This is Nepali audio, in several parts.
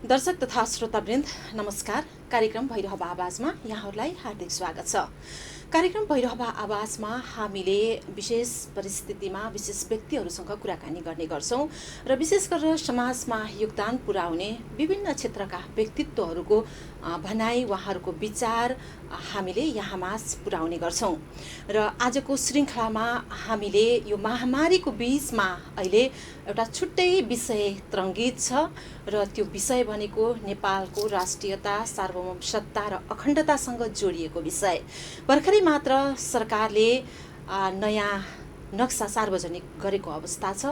दर्शक तथा श्रोतावृन्द नमस्कार। कार्यक्रम भैरहवा आवाजमा यहाँहरूलाई हार्दिक स्वागत छ। कार्यक्रम भैरहवा आवाजमा हामीले विशेष परिस्थितिमा विशेष व्यक्तिहरूसँग कुराकानी गर्ने गर्छौं र विशेष गरेर समाजमा योगदान पुर्याउने विभिन्न क्षेत्रका व्यक्तित्वहरूको भनाइ, उहाँहरूको विचार हामीले यहाँमाझ पुर्याउने गर्छौं। र आजको श्रृङ्खलामा हामीले यो महामारीको बीचमा अहिले एउटा छुट्टै विषय तरङ्गित छ र त्यो विषय भनेको नेपालको राष्ट्रियता, सार्वभौम सत्ता र अखण्डतासँग जोडिएको विषय। भर्खरै मात्र सरकारले नयाँ नक्सा सार्वजनिक गरेको अवस्था छ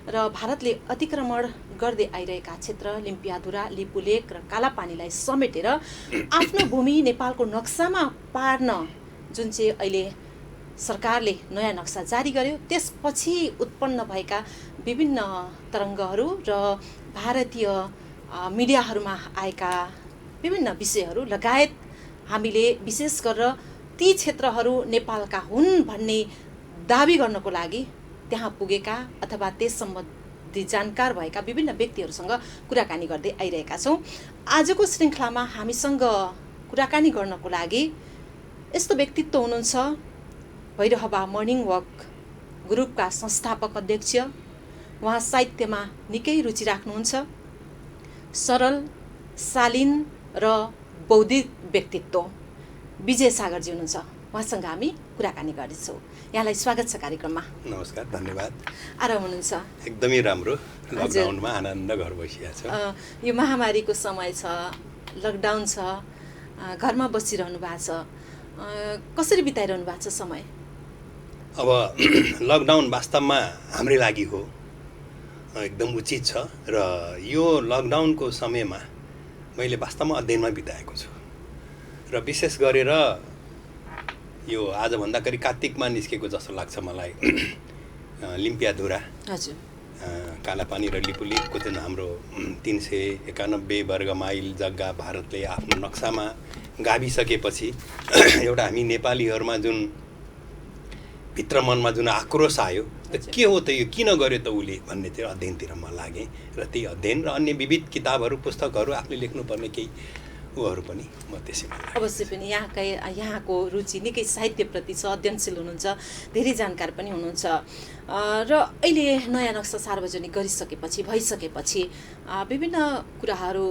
र भारतले अतिक्रमण गर्दै आइरहेका क्षेत्र लिम्पियाधुरा, लिपुलेक र कालापानीलाई समेटेर आफ्नो भूमि नेपालको नक्सामा पार्न जुन चाहिँ अहिले सरकारले नयाँ नक्सा जारी गर्यो, त्यसपछि उत्पन्न भएका विभिन्न तरङ्गहरू र भारतीय मिडियाहरूमा आएका विभिन्न विषयहरू लगायत हामीले विशेष गरेर ती क्षेत्रहरू नेपालका हुन् भन्ने दाबी गर्नको लागि त्यहाँ पुगेका अथवा त्यस सम्बन्धी जानकार भएका विभिन्न व्यक्तिहरूसँग कुराकानी गर्दै आइरहेका छौँ। आजको श्रृङ्खलामा हामीसँग कुराकानी गर्नको लागि यस्तो व्यक्तित्व हुनुहुन्छ, भैरहवा मर्निङ वक ग्रुपका संस्थापक अध्यक्ष। उहाँ साहित्यमा निकै रुचि राख्नुहुन्छ। सरल, शालीन र बौद्धिक व्यक्तित्व विजय सागरजी हुनुहुन्छ। उहाँसँग हामी कुराकानी गर्दैछौँ। यहाँलाई स्वागत छ कार्यक्रममा। नमस्कार, धन्यवाद। आराम हुनुहुन्छ? एकदमै राम्रो। लकडाउनमा आनन्द घर बसिरहेको छ। यो महामारीको समय छ, लकडाउन छ, घरमा बसिरहनु भएको छ। कसरी बिताइरहनु भएको छ समय? अब लकडाउन वास्तवमा हाम्रै लागि हो, एकदम उचित छ र यो लकडाउनको समयमा मैले वास्तवमा अध्ययनमा बिताएको छु र विशेष गरेर यो आजभन्दा करिब कार्तिकमा निस्केको जस्तो लाग्छ मलाई। लिम्पियाधुरा, हजुर, कालापानी र लिपुलेकको जुन हाम्रो 391 वर्ग माइल जग्गा भारतले आफ्नो नक्सामा गाभिसकेपछि एउटा हामी नेपालीहरूमा जुन भित्र मनमा जुन आक्रोश आयो, के हो त यो, किन गर्यो त उसले भन्ने चाहिँ अध्ययनतिर म लागेँ र त्यही अध्ययन र अन्य विविध किताबहरू, पुस्तकहरू आफूले लेख्नुपर्ने केही उहरू पनि म त्यसैमा अवश्य पनि यहाँको रुचि निकै साहित्यप्रति छ, अध्ययनशील हुनुहुन्छ, धेरै जानकार पनि हुनुहुन्छ र अहिले नयाँ नक्सा सार्वजनिक भइसकेपछि विभिन्न कुराहरू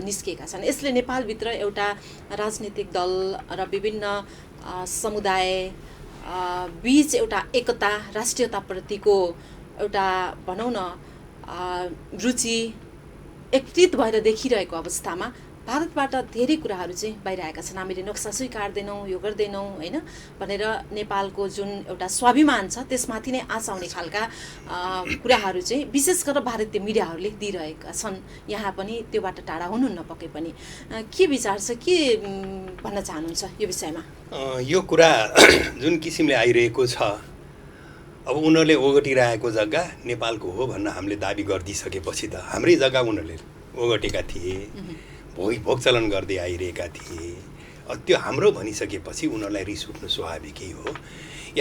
निस्किएका छन्। यसले नेपालभित्र एउटा राजनीतिक दल र विभिन्न समुदाय बीच एउटा एकता, राष्ट्रियताप्रतिको एउटा भनौँ न रुचि एकत्रित भएर देखिरहेको अवस्थामा भारतबाट धेरै कुराहरू चाहिँ बाहिर आएका छन्। हामीले नक्सा स्वीकार्दैनौँ, यो गर्दैनौँ होइन भनेर नेपालको जुन एउटा स्वाभिमान छ त्यसमाथि नै आँच आउने खालका कुराहरू चाहिँ विशेष गरेर भारतीय मिडियाहरूले दिइरहेका छन्। यहाँ पनि त्योबाट टाढा हुनुहुन्न पक्कै पनि। के विचार छ, के भन्न चाहनुहुन्छ यो विषयमा? यो कुरा जुन किसिमले आइरहेको छ, अब उनीहरूले ओगटिरहेको जग्गा नेपालको हो भन्न हामीले दाबी गरिदिइसकेपछि त हाम्रै जग्गा उनीहरूले ओगटेका थिए, भोग चलन गर्दै आइरहेका थिए। त्यो हाम्रो भनिसकेपछि उनीहरूलाई रिस उठ्नु स्वाभाविकै हो।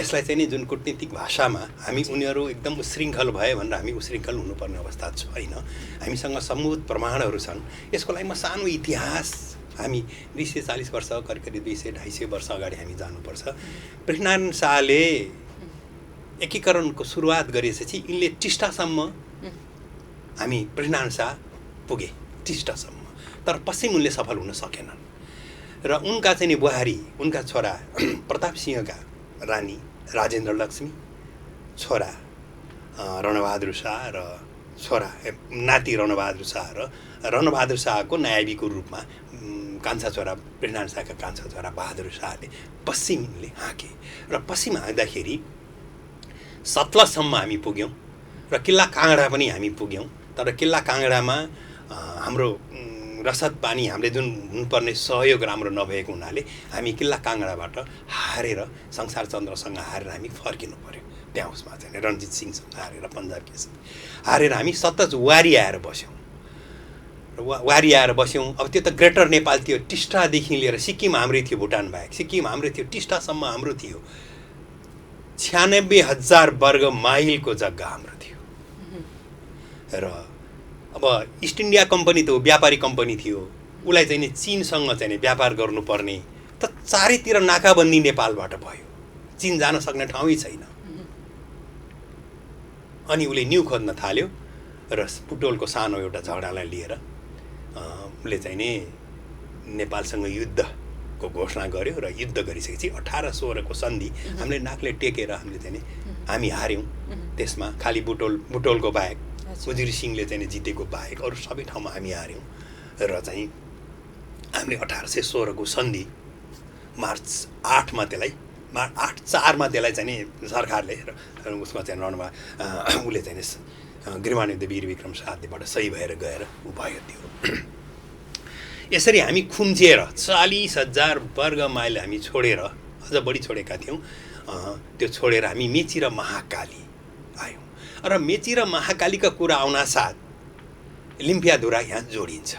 यसलाई चाहिँ नि जुन कूटनीतिक भाषामा हामी उनीहरू एकदम उशृङ्खल भए भनेर हामी उशृङ्खल हुनुपर्ने अवस्था छैन। हामीसँग सबुत प्रमाणहरू छन्। यसको लागि म सानो इतिहास, हामी 240 वर्ष, करिब 200-250 वर्ष अगाडि हामी जानुपर्छ। पृथ्वीनारायण शाहले एकीकरणको सुरुवात गरेपछि यिनले टिस्टासम्म, हामी पृथ्वीनारायण शाह पुगे टिस्टासम्म, तर पश्चिम उनले सफल हुन सकेनन् र उनका चाहिँ नि बुहारी, उनका छोरा प्रताप सिंहका रानी राजेन्द्र लक्ष्मी, छोरा रणबहादुर शाह र छोरा नाति रणबहादुर शाह र रणबहादुर शाहको नायबीको रूपमा कान्छा छोरा, पृथ्वीनारायण शाहका कान्छा छोरा बहादुर शाहले पश्चिमले हाँके र पश्चिम हाँक्दाखेरि सतलजसम्म हामी पुग्यौँ र किल्ला काँगडा पनि हामी पुग्यौँ। तर किल्ला काँगडामा हाम्रो रसद पानी, हामीले जुन हुनुपर्ने सहयोग राम्रो नभएको हुनाले हामी किल्ला काँगडाबाट हारेर, संसार चन्द्रसँग हारेर हामी फर्किनु पर्यो। त्यहाँ उसमा चाहिँ रणजित सिंहसँग हारेर, पन्जाब केसरी हारेर हामी सतलज वारी आएर बस्यौँ। अब त्यो त ग्रेटर नेपाल थियो, टिस्टादेखि लिएर सिक्किम हाम्रै थियो, भुटान बाहेक सिक्किम हाम्रै थियो, टिस्टासम्म हाम्रो थियो। 96,000 वर्ग माइलको जग्गा हाम्रो थियो र अब इस्ट इन्डिया कम्पनी त व्यापारी कम्पनी थियो, उसलाई चाहिँ नि चीनसँग चाहिँ नि व्यापार गर्नुपर्ने, त चारैतिर नाकाबन्दी नेपालबाट भयो, चीन जान सक्ने ठाउँै छैन। अनि उसले न्यु खोज्न थाल्यो र बुटोलको सानो एउटा झगडालाई लिएर उसले चाहिँ नि नेपालसँग युद्धको घोषणा गर्यो र युद्ध गरिसकेपछि 1816 को सन्धि हामीले नाकले टेकेर हामीले चाहिँ नि हामी हार्यौँ। त्यसमा खालि बुटोलको बाहेक, उजिर सिंहले चाहिँ नि जितेको बाहेक अरू सबै ठाउँमा हामी हार्यौँ र चाहिँ हामीले 1816 को सन्धि मार्च 8 मा त्यसलाई 8/4 मा त्यसलाई चाहिँ नि सरकारले उसमा चाहिँ रणमा उसले चाहिँ नि गृहयुद्ध वीर विक्रम साध्यबाट सही भएर गएर ऊ भयो त्यो। यसरी हामी खुम्चिएर 40,000 वर्ग माइल हामी छोडेर, अझ बढी छोडेका थियौँ, त्यो छोडेर हामी मेची र महाकाली आयौँ। र मेची र महाकालीका कुरा आउनासाथ लिम्पियाधुरा यहाँ जोडिन्छ।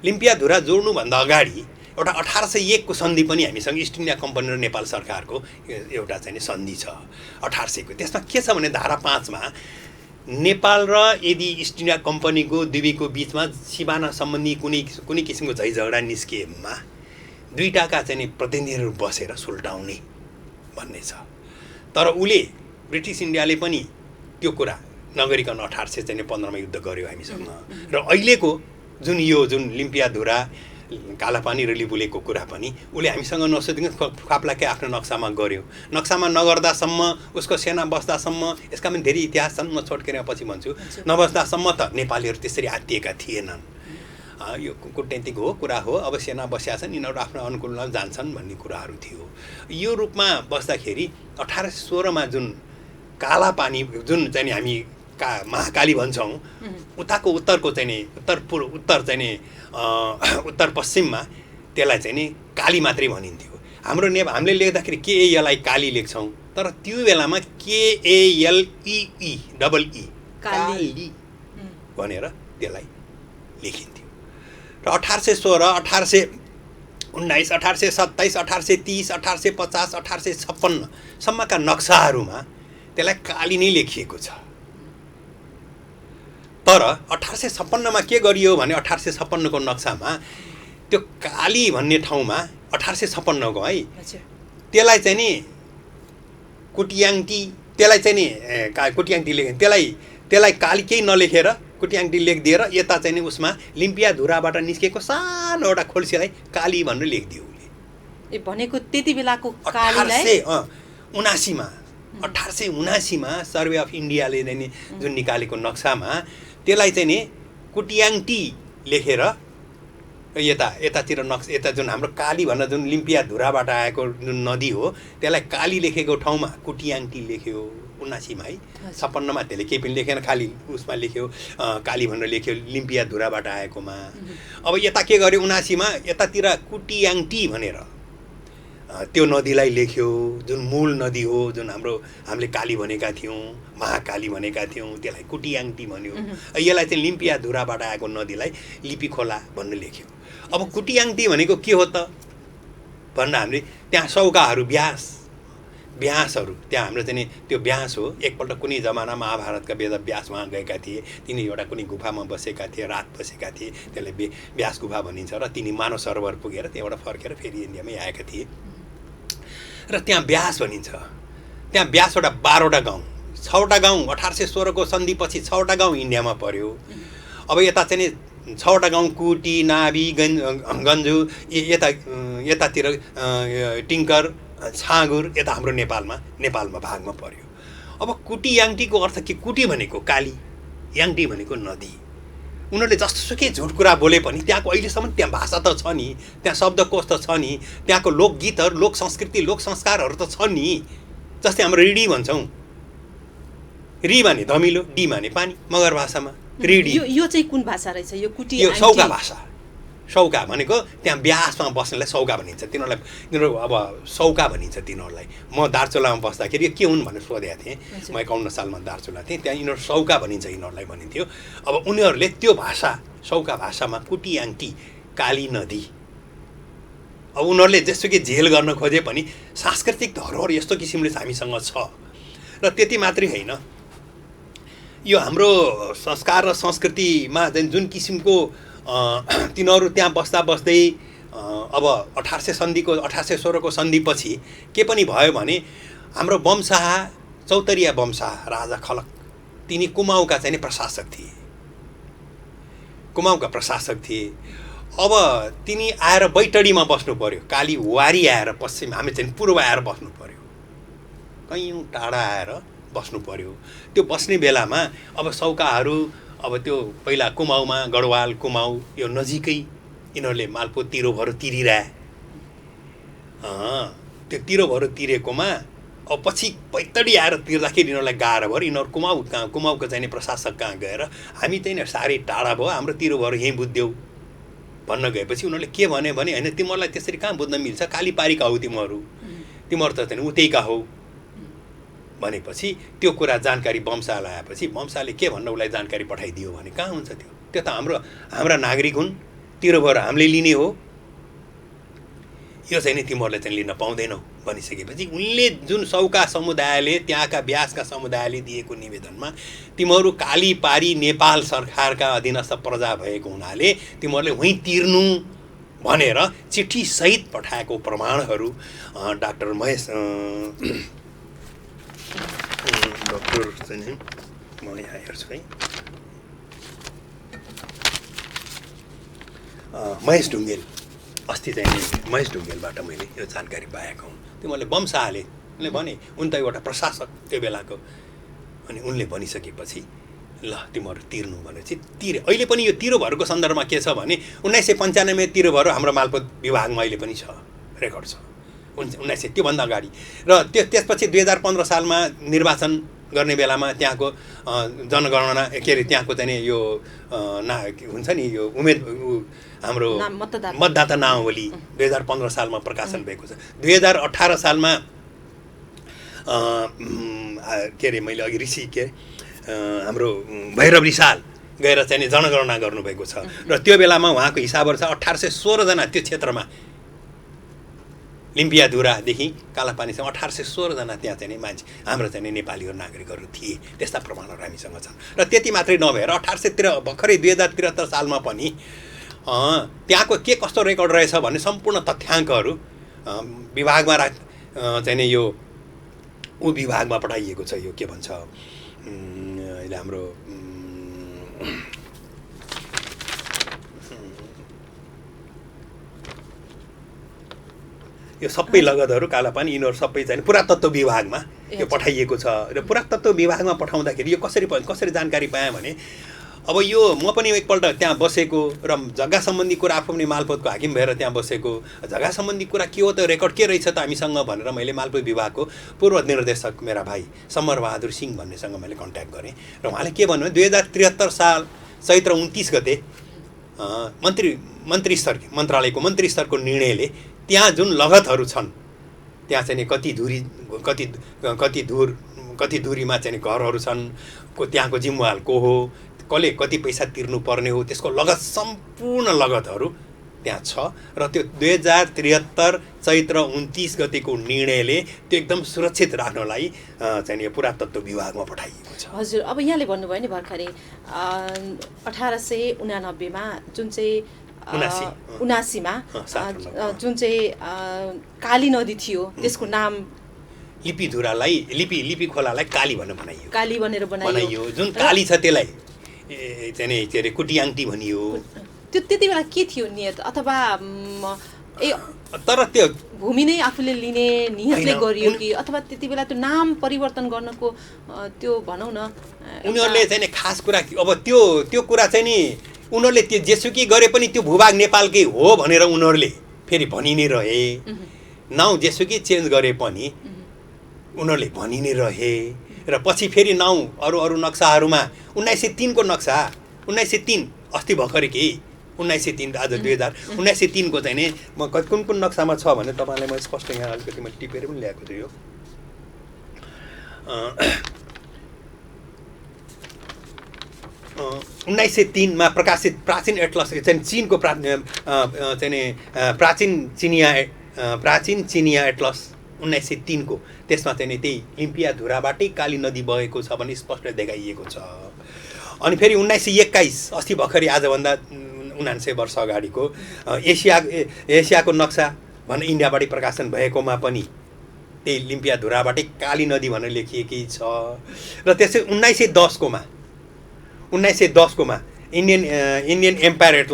लिम्पियाधुरा जोड्नुभन्दा अगाडि एउटा 1801 को सन्धि पनि हामीसँग इस्ट इन्डिया कम्पनी र नेपाल सरकारको एउटा चाहिँ नि सन्धि छ 1800 को। त्यसमा के छ भने धारा 5 मा नेपाल र यदि इस्ट इन्डिया कम्पनीको दुवैको बिचमा सिमाना सम्बन्धी कुनै किसिमको झैझगडा निस्किएमा दुईटाका चाहिँ नि प्रतिनिधिहरू बसेर सुल्टाउने भन्ने छ। तर उसले ब्रिटिस इन्डियाले पनि त्यो कुरा नगरिकन 1815 मा युद्ध गर्यो हामीसँग। र अहिलेको जुन लिम्पियाधुरा कालापानी र लिबुलेको कुरा पनि उसले हामीसँग नसोधिकन खाप्लाकै आफ्नो नक्सामा गर्यो। नक्सामा नगर्दासम्म, उसको सेना बस्दासम्म, यसका पनि धेरै इतिहास छन्, म छोटकेर पछि भन्छु, नबस्दासम्म त नेपालीहरू त्यसरी आत्तिएका थिएनन्। यो कुटनीतिक हो कुरा हो, अब सेना बस्या छन्, यिनीहरू आफ्नो अनुकूलमा जान्छन् भन्ने कुराहरू थियो। यो रूपमा बस्दाखेरि 1816 मा जुन कालापानी जुन चाहिँ हामी महाकाली भन्छौँ, उताको उत्तरको चाहिँ नि उत्तर चाहिँ नि उत्तर पश्चिममा त्यसलाई चाहिँ नि काली मात्रै भनिन्थ्यो। हामीले लेख्दाखेरि केएलआई काली लेख्छौँ, तर त्यो बेलामा KALEE काली भनेर त्यसलाई लेखिन्थ्यो। र 1816, 1819, 1827, 1830, 1850, 1856 सम्मका नक्साहरूमा त्यसलाई काली नै लेखिएको छ। तर 1856 मा के गरियो भने 1856 को नक्सामा त्यो काली भन्ने ठाउँमा 1856 को है, त्यसलाई चाहिँ नि कुटियाङ्टी, त्यसलाई चाहिँ नि कुटियाङ्टी लेख्यो, त्यसलाई काली केही नलेखेर कुटियाङ्टी लेखिदिएर यता चाहिँ नि उसमा लिम्पियाधुराबाट निस्केको सानो एउटा खोल्सीलाई काली भनेर लेखिदियो उसले। ए भनेको त्यति बेलाको कालीलाई 1879 मा सर्वे अफ इन्डियाले नि जुन निकालेको नक्सामा त्यसलाई चाहिँ नि कुटियाङ्टी लेखेर यतातिर यता जुन हाम्रो काली भनेर जुन लिम्पियाधुराबाट आएको जुन नदी हो त्यसलाई काली लेखेको ठाउँमा कुटियाङ्टी लेख्यो 79 मा है। 56 मा त्यसले केही पनि लेखेन, खालि उसमा लेख्यो काली भनेर लेख्यो लिम्पियाधुराबाट आएकोमा। अब यता के गर्यो 79 मा यतातिर कुटियाङ्टी भनेर त्यो नदीलाई लेख्यो, जुन मूल नदी हो, जुन हामीले काली भनेका थियौँ, महाकाली भनेका थियौँ, त्यसलाई कुटियाङ्टी भन्यो। यसलाई चाहिँ लिम्पियाधुराबाट आएको नदीलाई लिपि खोला भन्ने लेख्यो। अब कुटियाङ्टी भनेको के हो त भन्दा हामीले त्यहाँ सौकाहरू ब्यासहरू त्यहाँ हाम्रो चाहिँ त्यो ब्यास हो। एकपल्ट कुनै जमाना महाभारतका वेद व्यास वहाँ गएका थिए, तिनी एउटा कुनै गुफामा बसेका थिए, रात बसेका थिए, त्यसलाई व्यास गुफा भनिन्छ। र तिनी मानव सरोवर पुगेर त्यहाँबाट फर्केर फेरि इन्डियामै आएका थिए र त्यहाँ ब्यास भनिन्छ। त्यहाँ ब्यासवटा 12वटा गाउँ, 6वटा गाउँ 1816 को सन्धिपछि 6वटा गाउँ इन्डियामा पर्यो। अब यता चाहिँ नि 6वटा गाउँ कुटी, नाभी, गन्जु, यतातिर टिङ्कर, छाँगुर, यता हाम्रो नेपालमा भागमा पर्यो। अब कुटियाङ्टीको अर्थ के? कुटी भनेको काली, याङ्टी भनेको नदी। उनीहरूले जस्तोसुकै झुट कुरा बोले पनि त्यहाँको अहिलेसम्म त्यहाँ भाषा त छ नि, त्यहाँ शब्दकोश त छ नि, त्यहाँको लोकगीतहरू, लोक संस्कृति, लोक संस्कारहरू त छ नि। जस्तै हाम्रो रिडी भन्छौँ, री माने धमिलो, डी माने पानी मगर भाषामा रिडी। यो चाहिँ कुन भाषा रहेछ? यो कुटी यो सौका भाषा। सौका भनेको त्यहाँ ब्यासमा बस्नेलाई सौका भनिन्छ। तिनीहरू अब सौका भनिन्छ तिनीहरूलाई। म दार्चुलामा बस्दाखेरि के हुन् भनेर सोधेको थिएँ। म 51 सालमा दार्चुला थिएँ, त्यहाँ यिनीहरू सौका भनिन्छ यिनीहरूलाई भनिन्थ्यो। अब उनीहरूले त्यो भाषा सौका भाषामा कुटियाङ्टी काली नदी। अब उनीहरूले जेसुकै झेल गर्न खोजे पनि सांस्कृतिक धरोहर यस्तो किसिमले हामीसँग छ। र त्यति मात्रै होइन, यो हाम्रो संस्कार र संस्कृतिमा जुन किसिमको तिनीहरू त्यहाँ बस्दै अब 1816 को सन्धिपछि के पनि भयो भने हाम्रो वंशाह चौतरिया वंशाह राजा खलक तिनी कुमाउँका चाहिँ प्रशासक थिए, कुमाउँका प्रशासक थिए। अब तिनी आएर बैतडीमा बस्नु पर्यो, काली वारी आएर पश्चिम, हामी चाहिँ पूर्व आएर बस्नु पर्यो, कैयौँ टाढा आएर बस्नु पर्यो। त्यो बस्ने बेलामा अब सौकाहरू अब त्यो पहिला कुमाउँमा गढवाल कुमाउँ यो नजिकै यिनीहरूले मालपोत तिरोभरो तिरिरहे, त्यो तिरोभरो तिरेकोमा अब पछि बैतडी आएर तिर्दाखेरि यिनीहरूलाई गाह्रो भयो। यिनीहरू कुमाउँको चाहिँ प्रशासक कहाँ गएर हामी चाहिँ साह्रै टाढा भयो, हाम्रो तिरोभरो यहीँ बुझ्यौ भन्न गएपछि उनीहरूले के भने होइन तिमीहरूलाई त्यसरी कहाँ बुझ्न मिल्छ, काली पारीका हौ तिमीहरू त चाहिँ उतैका हौ भनेपछि त्यो कुरा जानकारी वंशाल आएपछि वंशाले के भन्न उसलाई जानकारी पठाइदियो भने कहाँ हुन्छ त्यो त हाम्रा नागरिक हुन्, तिरोभरो हामीले लिने हो, यो चाहिँ नि तिमीहरूले चाहिँ लिन पाउँदैनौ भनिसकेपछि उनले जुन सौका समुदायले त्यहाँका ब्यासका समुदायले दिएको निवेदनमा तिमीहरू काली पारी नेपाल सरकारका अधीनस्थ प्रजा भएको हुनाले तिमीहरूले वहीँ तिर्नु भनेर चिठी सहित पठाएको प्रमाणहरू डाक्टर महेश डक्टर चाहिँ म यहाँ हेर्छु है महेश ढुङ्गेल अस्ति चाहिँ महेश ढुङ्गेलबाट मैले यो जानकारी पाएको हुँ। त्यो मैले वंशाले उनले भने उन त एउटा प्रशासक त्यो बेलाको, अनि उनले भनिसकेपछि ल तिमीहरू तिर्नु भनेपछि तिरे। अहिले पनि यो तिरोभरको सन्दर्भमा के छ भने 1995 तिरोभरो हाम्रो मालपोत विभागमा अहिले पनि छ, रेकर्ड छ 1900 त्योभन्दा अगाडि। र त्यसपछि 2015 सालमा निर्वाचन गर्ने बेलामा त्यहाँको जनगणना के अरे त्यहाँको चाहिँ यो हुन्छ नि यो हाम्रो मतदाता नामावली 2015 सालमा प्रकाशन भएको छ। 2018 सालमा के अरे मैले अघि हाम्रो भैरव रिसाल गएर चाहिँ जनगणना गर्नुभएको छ र त्यो बेलामा उहाँको हिसाबहरू छ 1816 जना त्यो क्षेत्रमा लिम्पियाधुरादेखि कालापानीसम्म 1816 जना त्यहाँ चाहिँ मान्छे हाम्रो चाहिँ नेपालीहरू नागरिकहरू थिए। त्यस्ता प्रमाणहरू हामीसँग छन्। र त्यति मात्रै नभएर 1813 भर्खरै 2073 सालमा पनि त्यहाँको के कस्तो रेकर्ड रहेछ भन्ने सम्पूर्ण तथ्याङ्कहरू विभागमा चाहिँ यो विभागमा पठाइएको छ। यो के भन्छ अहिले हाम्रो यो सबै लगतहरू कालापानी यिनीहरू सबै चाहिँ पुरातत्व विभागमा यो पठाइएको छ। र पुरातत्व विभागमा पठाउँदाखेरि यो कसरी जानकारी पाएँ भने अब यो म पनि एकपल्ट त्यहाँ बसेको र जग्गा सम्बन्धी कुरा आफू पनि मालपोतको हाकिम भएर त्यहाँ बसेको, जग्गा सम्बन्धी कुरा के हो त रेकर्ड के रहेछ त हामीसँग भनेर मैले मालपोत विभागको पूर्व निर्देशक मेरा भाइ समरबहादुर सिंह भन्नेसँग मैले कन्ट्याक्ट गरेँ र उहाँले के भन्नु 2073 साल चैत्र 29 गते मन्त्रालयको मन्त्री स्तरको निर्णयले त्यहाँ जुन लगतहरू छन् त्यहाँ चाहिँ कति दूरीमा चाहिँ घरहरू छन्, त्यहाँको जिम्मेवार को हो, कसले कति पैसा तिर्नुपर्ने हो, त्यसको लगत सम्पूर्ण लगतहरू त्यहाँ छ। र त्यो 2073 चैत्र 29 गतेको निर्णयले त्यो एकदम सुरक्षित राख्नलाई चाहिँ यो पुरातत्व विभागमा पठाइएको छ। हजुर, अब यहाँले भन्नुभयो नि भर्खरै 1889 मा जुन चाहिँ 79 मा जुन चाहिँ काली नदी थियो त्यसको नाम लिपि खोलालाई काली भनेर बनाइयो, काली भनेर बनाइयो। जुन काली छ त्यसलाई चाहिँ के अरे कुटियाङ्टी भनियो। त्यो त्यति बेला के थियो नियत, अथवा तर त्यो भूमि नै आफूले लिने नियतले गरियो कि अथवा त्यति बेला त्यो नाम परिवर्तन गर्नको त्यो भनौँ न उनीहरूले चाहिँ खास कुरा अब त्यो कुरा चाहिँ नि उनीहरूले त्यो जेसुकै गरे पनि त्यो भूभाग नेपालकै हो भनेर उनीहरूले फेरि भनि नै रहे। नाउँ जेसुकै चेन्ज गरे पनि उनीहरूले भनि नै रहे। र पछि फेरि नाउँ अरू नक्साहरूमा 1903 को नक्सा 1903 अस्ति भर्खरै के 1903 आज 1903 को चाहिँ नि म कुन नक्सामा छ भने तपाईँलाई म स्पष्ट यहाँ अलिकति मैले टिपेर पनि ल्याएको छु। यो 1903 मा प्रकाशित प्राचीन एटलस चाहिँ चीनको प्राचीन चिनिया एटलस 1903 को त्यसमा चाहिँ नि त्यही लिम्पियाधुराबाटै काली नदी बगेको छ भन्ने स्पष्ट देखाइएको छ। अनि फेरि 1921 अस्ति भर्खरै आजभन्दा 79 वर्ष अगाडिको एसियाको नक्सा भनेर इन्डियाबाटै प्रकाशन भएकोमा पनि त्यही लिम्पियाधुराबाटै काली नदी भनेर लेखिएकै छ। र त्यसै 1910 कोमा इन्डियन एम्पायरेट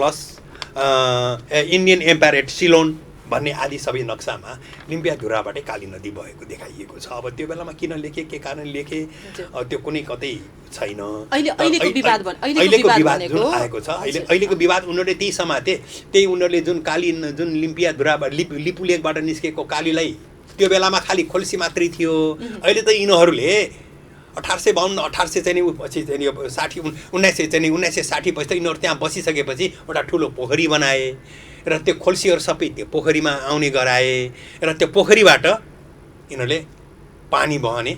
सिलोन भन्ने आदि सबै नक्सामा लिम्पियाधुराबाटै काली नदी बगेको देखाइएको छ। अब त्यो बेलामा किन लेखे, के कारण लेखे, त्यो कुनै कतै छैन। अहिलेको विवाद जुन आएको छ, अहिलेको विवाद उनीहरूले त्यही समाते, त्यही उनीहरूले जुन लिम्पियाधुराबाट लिपुलेकबाट निस्केको कालीलाई त्यो बेलामा खालि खोल्सी मात्रै थियो। अहिले त यिनीहरूले 1852 1800 चाहिँ पछि चाहिँ 1960 पछि त यिनीहरू त्यहाँ बसिसकेपछि एउटा ठुलो पोखरी बनाए र त्यो खोल्सीहरू सबै त्यो पोखरीमा आउने गराए र त्यो पोखरीबाट यिनीहरूले पानी बहने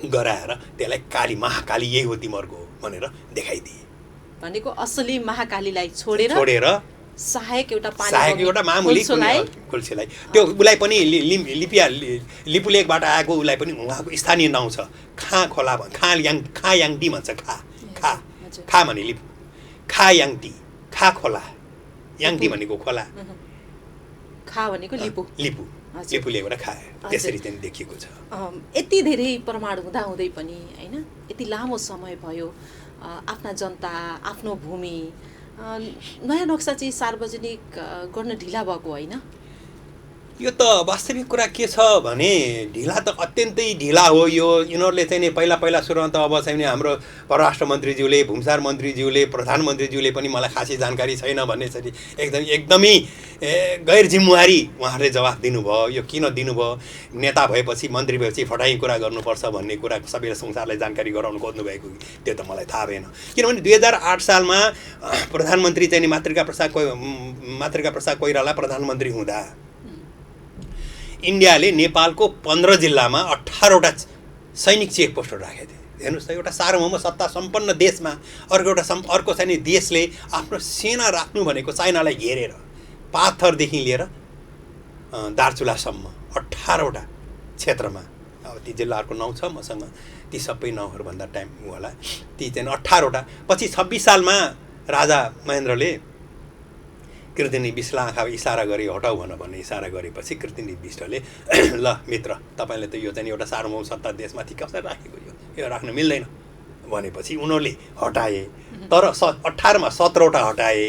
गराएर त्यसलाई काली महाकाली यही हो तिमीहरूको भनेर देखाइदिए। भनेको असली महाकालीलाई छोडेर सहायक एउटा मामुली खोल्सीलाई त्यो उसलाई पनि लिपुलेकबाट आएको उसलाई पनि उहाँको स्थानीय नाउँ छ खा खोला खायाङटी भन्छ। खा भने लिपु, खायाङटी, खा खोला, याङटी भनेको खोला, खा भनेको लिपुलेकबाट खा, त्यसरी चाहिँ देखिएको छ। यति धेरै प्रमाण हुँदै पनि हैन, यति लामो समय भयो आफ्ना जनता, आफ्नो भूमि, नयाँ नक्सा चाहिँ सार्वजनिक गर्न ढिला भएको होइन? यो त वास्तविक कुरा के छ भने ढिला त अत्यन्तै ढिला हो। यो यिनीहरूले चाहिँ नि पहिला सुरुमा त अब चाहिँ नि हाम्रो परराष्ट्र मन्त्रीज्यूले, भूमिसार मन्त्रीज्यूले, प्रधानमन्त्रीज्यूले पनि मलाई खासै जानकारी छैन भन्ने चाहिँ एकदमै गैर जिम्मेवारी उहाँहरूले जवाफ दिनुभयो। यो किन दिनुभयो? नेता भएपछि, मन्त्री भएपछि फटाई कुरा गर्नुपर्छ भन्ने कुरा सबैले संसारलाई जानकारी गराउनु खोज्नु भएको, त्यो त मलाई थाहा भएन। किनभने 2008 सालमा प्रधानमन्त्री चाहिँ नि मातृका प्रसाद कोइराला प्रधानमन्त्री हुँदा इन्डियाले नेपालको 15 जिल्लामा 18वटा सैनिक चेकपोस्टहरू राखेको थियो। हेर्नुहोस् त, एउटा सार्वभौम सत्ता सम्पन्न देशमा अर्को चाहिँ देशले आफ्नो सेना राख्नु भनेको चाइनालाई घेरेर पाथरदेखि लिएर दार्चुलासम्म 18वटा क्षेत्रमा, अब ती जिल्लाहरूको नाउँ छ मसँग, ती सबै नाउँहरूभन्दा टाइम होला, ती चाहिँ 18वटा। पछि 26 सालमा राजा महेन्द्रले कृतिनी बिस्टलाई आँखा इसारा गरी हटाऊ भन्ने इसारा गरेपछि कृतिनी बिस्टले ल मित्र, तपाईँले त यो चाहिँ एउटा सार्वभौम सत्ता देशमाथि कसरी राखेको, यो राख्न मिल्दैन भनेपछि उनीहरूले हटाए। तर 18 मा 17वटा हटाए।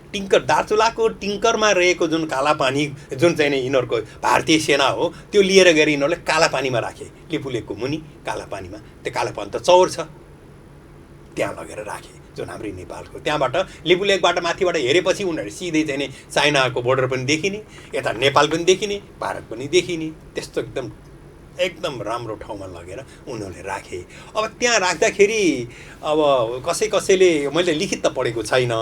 दार्चुलाको टिङ्करमा रहेको जुन कालापानी, जुन चाहिँ नि यिनीहरूको भारतीय सेना हो, त्यो लिएर गएर यिनीहरूले कालापानीमा राखे। लिपुलेकको मुनि कालापानीमा, त्यो कालापानी त चौर छ, त्यहाँ लगेर राखे, जुन हाम्रो नेपालको। त्यहाँबाट लिपुलेकबाट माथिबाट हेरेपछि उनीहरू सिधै चाहिँ नि चाइनाको बोर्डर पनि देखिने, यता नेपाल पनि देखिने, भारत पनि देखिने, त्यस्तो एकदम राम्रो ठाउँमा लगेर उनीहरूले राखे। अब त्यहाँ राख्दाखेरि अब कसैले, मैले लिखित त पढेको छैन,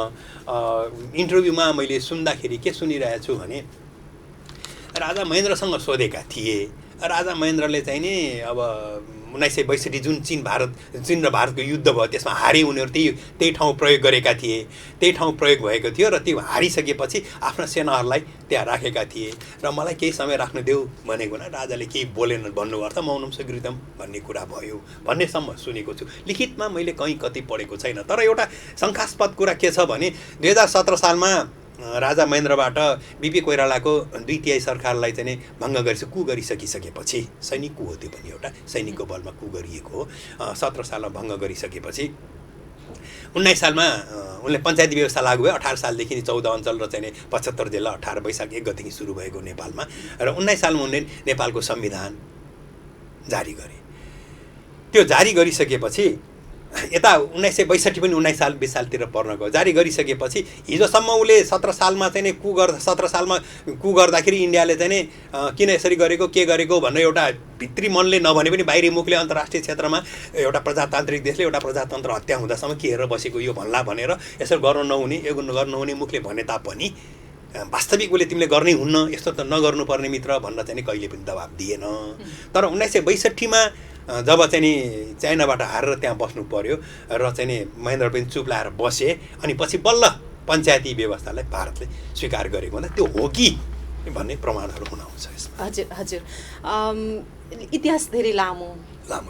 इन्टरभ्यूमा मैले सुन्दाखेरि के सुनिरहेको छु भने राजा महेन्द्रसँग सोधेका थिए। राजा महेन्द्रले चाहिँ नि अब 1962 जुन चीन र भारतको युद्ध भयो त्यसमा हारे उनीहरू, त्यही ठाउँ प्रयोग गरेका थिए, त्यही ठाउँ प्रयोग भएको थियो र त्यो हारिसकेपछि आफ्ना सेनाहरूलाई त्यहाँ राखेका थिए र मलाई केही समय राख्न देऊ भनेको न, राजाले केही बोलेन, भन्नु अर्थ मौनम सुगृतम भन्ने कुरा भयो भन्नेसम्म सुनेको छु। लिखितमा मैले कहीँ कतै पढेको छैन। तर एउटा शङ्कास्पद कुरा के छ भने 2017 सालमा राजा महेन्द्रबाट बिपी कोइरालाको 2/3 सरकारलाई चाहिँ भङ्ग कु गरिसकिसकेपछि, सैनिक कु हो त्यो पनि एउटा सैनिकको बलमा कु गरिएको हो, 17 सालमा भङ्ग गरिसकेपछि 19 सालमा उनले पञ्चायती व्यवस्था लागू भयो। 18 सालदेखि 14 अञ्चल र चाहिँ 75 जिल्ला 18 वैशाख 1 गतेदेखि सुरु भएको नेपालमा, र 19 सालमा उनले नेपालको संविधान जारी गरे। त्यो जारी गरिसकेपछि यता 1962 पनि 19 सालतिर पर्न गयो। जारी गरिसकेपछि हिजोसम्म उसले 17 सालमा चाहिँ 17 सालमा कु गर्दाखेरि इन्डियाले चाहिँ किन यसरी गरेको, के गरेको भनेर एउटा भित्री मनले नभने पनि बाहिरी मुखले अन्तर्राष्ट्रिय क्षेत्रमा एउटा प्रजातान्त्रिक देशले एउटा प्रजातन्त्र हत्या हुँदासम्म के हेरेर बसेको यो भन्ला भनेर यसरी गर्न नहुने, यो गर्न नहुने मुखले भने तापनि वास्तविक उसले तिमीले गर्नै हुन्न, यस्तो त नगर्नुपर्ने मित्र भन्न चाहिँ कहिले पनि दबाब दिएन। तर 1962 मा जब चाहिँ नि चाइनाबाट हारेर त्यहाँ बस्नु पर्यो र चाहिँ नि महेन्द्र पनि चुप लाएर बसे, अनि पछि बल्ल पञ्चायती व्यवस्थालाई भारतले स्वीकार गरेको भन्दा त्यो हो कि भन्ने प्रमाणहरू हुन आउँछ यसमा। हजुर हजुर इतिहास धेरै लामो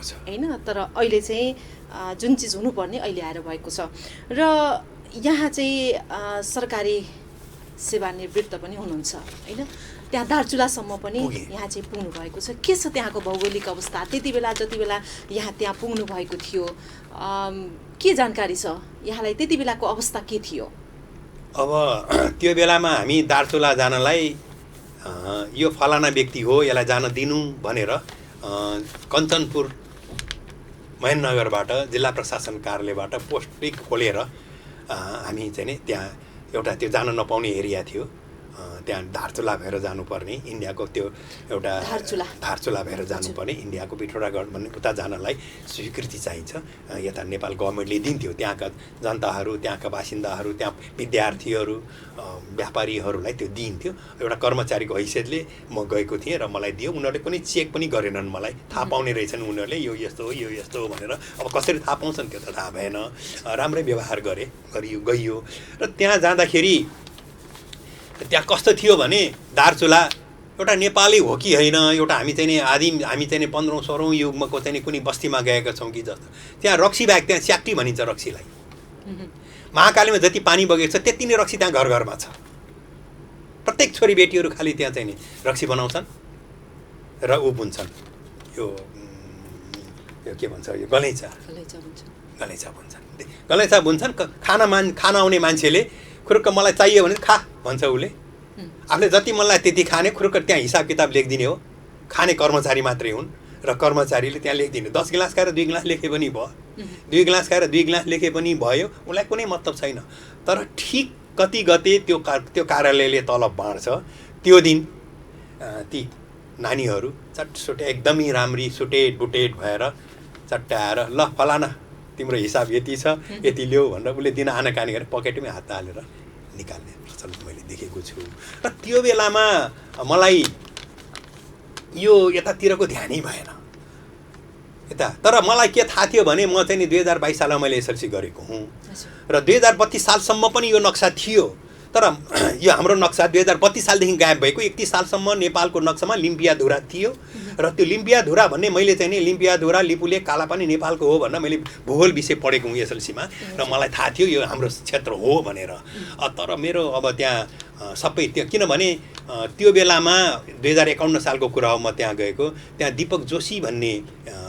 छ हैन, तर अहिले चाहिँ जुन चिज हुनुपर्ने अहिले आएर भएको छ र यहाँ चाहिँ सरकारी सेवानिवृत्त पनि हुनुहुन्छ हैन, त्यहाँ दार्चुलासम्म पनि यहाँ चाहिँ पुग्नु भएको छ। के छ त्यहाँको भौगोलिक अवस्था? त्यति बेला जति बेला यहाँ त्यहाँ पुग्नु भएको थियो के जानकारी छ यहाँलाई? त्यति बेलाको अवस्था के थियो? अब त्यो बेलामा हामी दार्चुला जानलाई यो फलाना व्यक्ति हो यसलाई जान दिनु भनेर कञ्चनपुर महेन्द्रनगरबाट जिल्ला प्रशासन कार्यालयबाट पोस्टिङ खोलेर हामी चाहिँ नि त्यहाँ एउटा त्यो जान नपाउने एरिया थियो, त्यहाँ धारचुला भएर जानुपर्ने, इन्डियाको त्यो एउटा धारचुला भएर जानुपर्ने इन्डियाको पिठोरागढ भन्ने उता जानलाई स्वीकृति चाहिन्छ। यता नेपाल गभर्मेन्टले दिन्थ्यो, त्यहाँका जनताहरू, त्यहाँका बासिन्दाहरू, त्यहाँ विद्यार्थीहरू, व्यापारीहरूलाई त्यो दिइन्थ्यो। एउटा कर्मचारीको हैसियतले म गएको थिएँ र मलाई दियो। उनीहरूले कुनै चेक पनि गरेनन्, मलाई थाहा पाउने रहेछन् उनीहरूले यो यस्तो हो यो यस्तो हो भनेर। अब कसरी थाहा पाउँछन् त्यो त थाहा भएन, राम्रै व्यवहार गइयो। र त्यहाँ जाँदाखेरि त्यहाँ कस्तो थियो भने दार्चुला एउटा नेपाली हो कि होइन, एउटा हामी चाहिँ नि 15औं-16औं युगको चाहिँ कुनै बस्तीमा गएका छौँ कि जस्तो। त्यहाँ रक्सी बाहेक त्यहाँ स्याक्टी भनिन्छ रक्सीलाई। महाकालीमा जति पानी बगेको छ त्यति नै रक्सी त्यहाँ घर घरमा छ। प्रत्येक छोरी बेटीहरू खालि त्यहाँ चाहिँ नि रक्सी बनाउँछन् र ऊ बुन्छन्, यो के भन्छ, यो गलैँचा बुन्छन्। गलैँचा बुन्छन्। खाना आउने मान्छेले खुरुक्क मलाई चाहियो भने खा भन्छ उसले। आफूले जति मनलाई त्यति खाने, खुरुक्क त्यहाँ हिसाब किताब लेखिदिने हो। खाने कर्मचारी मात्रै हुन् र कर्मचारीले त्यहाँ लेखिदिने। 10 गिलास खाएर 2 गिलास लेखे पनि भयो, 2 गिलास खाएर 2 गिलास लेखे पनि भयो, उसलाई कुनै मतलब छैन। तर ठिक कति गते त्यो कार्यालयले तलब बाँड्छ त्यो दिन ती नानीहरू चटसुटे एकदमै राम्री सुटेड बुटेड भएर चट्टाएर ल फलाना तिम्रो हिसाब यति छ यति ल्याऊ भनेर उसले दिन आनाकानी गरेर पकेटमै हात हालेर निकाल्ने प्रचलन मैले देखेको छु। र त्यो बेलामा मलाई यो यतातिरको ध्यानै भएन यता। तर मलाई के थाहा थियो भने म चाहिँ नि 2022 सालमा मैले एसएलसी गरेको हुँ र 2032 सालसम्म पनि यो नक्सा थियो। तर यो हाम्रो नक्सा 2032 सालदेखि गायब भएको 31 सालसम्म नेपालको नक्सामा लिम्पियाधुरा थियो। र त्यो लिम्पियाधुरा भन्ने मैले चाहिँ नि लिम्पियाधुरा लिपुलेक कालापानी नेपालको हो भनेर मैले भूगोल विषय पढेको हुँ एसएलसीमा र मलाई थाहा थियो यो हाम्रो क्षेत्र हो भनेर। तर मेरो अब त्यहाँ सबै त्यो किनभने त्यो बेलामा 2051 सालको कुरा हो, म त्यहाँ गएको। त्यहाँ दीपक जोशी भन्ने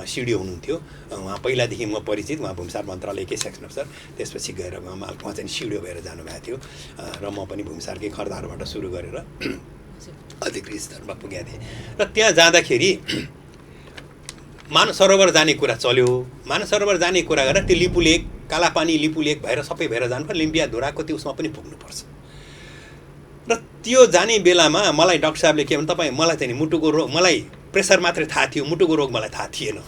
सिडिओ हुनुहुन्थ्यो, उहाँ पहिलादेखि म परिचित, उहाँ भूमिसार मन्त्रालयकै सेक्सन अफिसर। त्यसपछि गएर उहाँ चाहिँ सिडिओ भएर जानुभएको थियो र म पनि भूमिसारकै खरदारबाट सुरु गरेर अधिकृत स्तरमा पुगेको थिएँ। र त्यहाँ जाँदाखेरि मानस सरोवर जाने कुरा चल्यो। मानस सरोवर जाने कुरा गरेर त्यो लिपुलेक कालापानी लिपुलेक भएर सबै भएर जानुपर्छ, लिम्पियाधुराको त्यो उसमा पनि पुग्नुपर्छ। र त्यो जाने बेलामा मलाई डाक्टर साहबले के भने तपाईँ मलाई चाहिँ नि मुटुको रोग, मलाई प्रेसर मात्रै थाहा थियो, मुटुको रोग मलाई थाहा थिएन।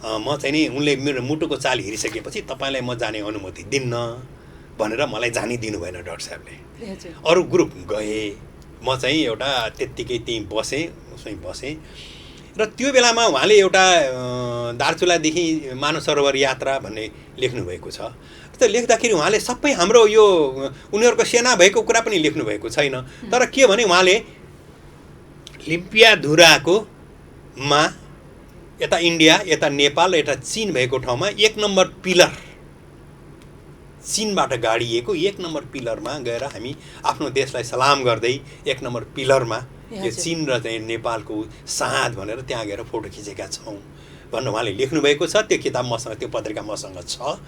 म चाहिँ नि उनले मेरो मुटुको चाल हेरिसकेपछि तपाईँलाई म जाने अनुमति दिन्न भनेर मलाई जानै दिनु भएन डाक्टर साहबले। अरू ग्रुप गए, म चाहिँ एउटा त्यत्तिकै त्यहीँ बसेँ। र त्यो बेलामा उहाँले एउटा दार्चुलादेखि मानस सरोवर यात्रा भन्ने लेख्नुभएको छ। त्यो लेख्दाखेरि उहाँले सबै हाम्रो यो उनीहरूको सेना भएको कुरा पनि लेख्नुभएको छैन। तर के भने उहाँले लिम्पियाधुराको मा यता इन्डिया यता नेपाल यता चीन भएको ठाउँमा 1 नम्बर पिलर, चीनबाट गाडिएको 1 नम्बर पिलरमा गएर हामी आफ्नो देशलाई सलाम गर्दै 1 नम्बर पिलरमा यो चीन र चाहिँ नेपालको साथ भनेर त्यहाँ गएर फोटो खिचेका छौँ भन्नु उहाँले लेख्नुभएको छ। त्यो किताब मसँग, त्यो पत्रिका मसँग छ।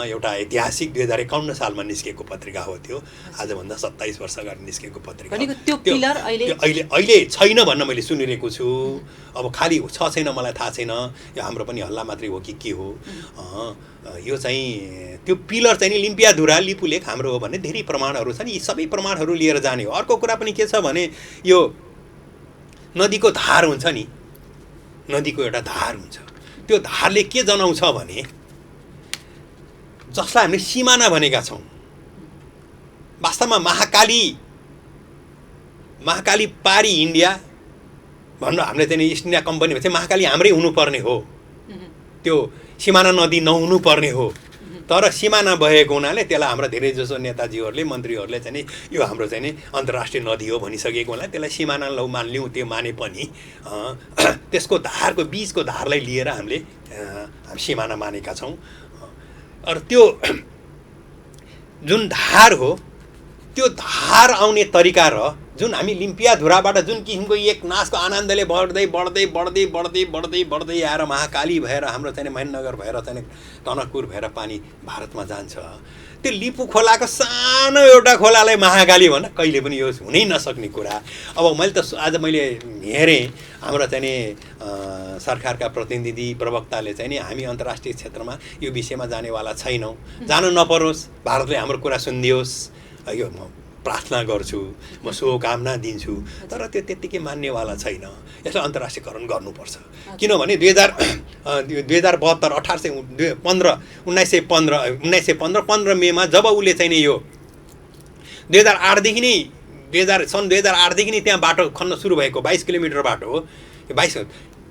एउटा ऐतिहासिक 2051 सालमा निस्केको पत्रिका हो त्यो, आजभन्दा 27 वर्ष अगाडि निस्केको पत्रिका। त्यो पिलर अहिले छैन भन्न मैले सुनिरहेको छु। अब खालि छ छैन मलाई थाहा छैन, यो हाम्रो पनि हल्ला मात्रै हो कि के हो। यो चाहिँ त्यो पिलर चाहिँ नि लिम्पियाधुरा लिपुलेक हाम्रो हो भन्ने धेरै प्रमाणहरू छन्। यी सबै प्रमाणहरू लिएर जाने हो। अर्को कुरा पनि के छ भने यो नदीको धार हुन्छ नि, नदीको एउटा धार हुन्छ, त्यो धारले के जनाउँछ भने जसलाई हामीले सिमाना भनेका छौँ, वास्तवमा महाकाली पारी इन्डिया भन्नु हामीले चाहिँ इस्ट इन्डिया कम्पनी भन्छ, महाकाली हाम्रै हुनुपर्ने हो, त्यो सिमाना नदी नहुनु पर्ने हो तर सिमाना भएको हुनाले त्यसलाई हाम्रा धेरैजसो नेताजीहरूले मन्त्रीहरूले चाहिँ नि यो हाम्रो चाहिँ नि अन्तर्राष्ट्रिय नदी हो भनिसकेको हुनाले त्यसलाई सिमाना लौ मान्यौँ। त्यो माने पनि त्यसको धारको बिचको धारलाई लिएर हामीले सिमाना मानेका छौँ। र त्यो जुन धार हो त्यो धार आउने तरिका र जुन हामी लिम्पियाधुराबाट जुन किसिमको एक नासको आनन्दले बढ्दै बढ्दै बढ्दै बढ्दै बढ्दै बढ्दै आएर महाकाली भएर हाम्रो चाहिँ महेन्द्रनगर भएर चाहिँ टनकपुर भएर पानी भारतमा जान्छ। त्यो लिपु खोलाको सानो एउटा खोलालाई महाकाली भन्न कहिले पनि यो हुनै नसक्ने कुरा। अब मैले त आज मैले हेरेँ हाम्रो चाहिँ नि सरकारका प्रतिनिधि प्रवक्ताले चाहिँ नि हामी अन्तर्राष्ट्रिय क्षेत्रमा यो विषयमा जानेवाला छैनौँ, जानु नपरोस्, भारतले हाम्रो कुरा सुनिदियोस्, यो म प्रार्थना गर्छु, म शुभकामना दिन्छु। तर त्यो त्यत्तिकै मान्नेवाला छैन। यसलाई अन्तर्राष्ट्रियकरण गर्नुपर्छ। किनभने 1915 मेमा जब उसले चाहिँ नि यो 2008देखि नै सन् 2008देखि नै त्यहाँ बाटो खन्न सुरु भएको 22 किलोमिटर बाटो हो। 22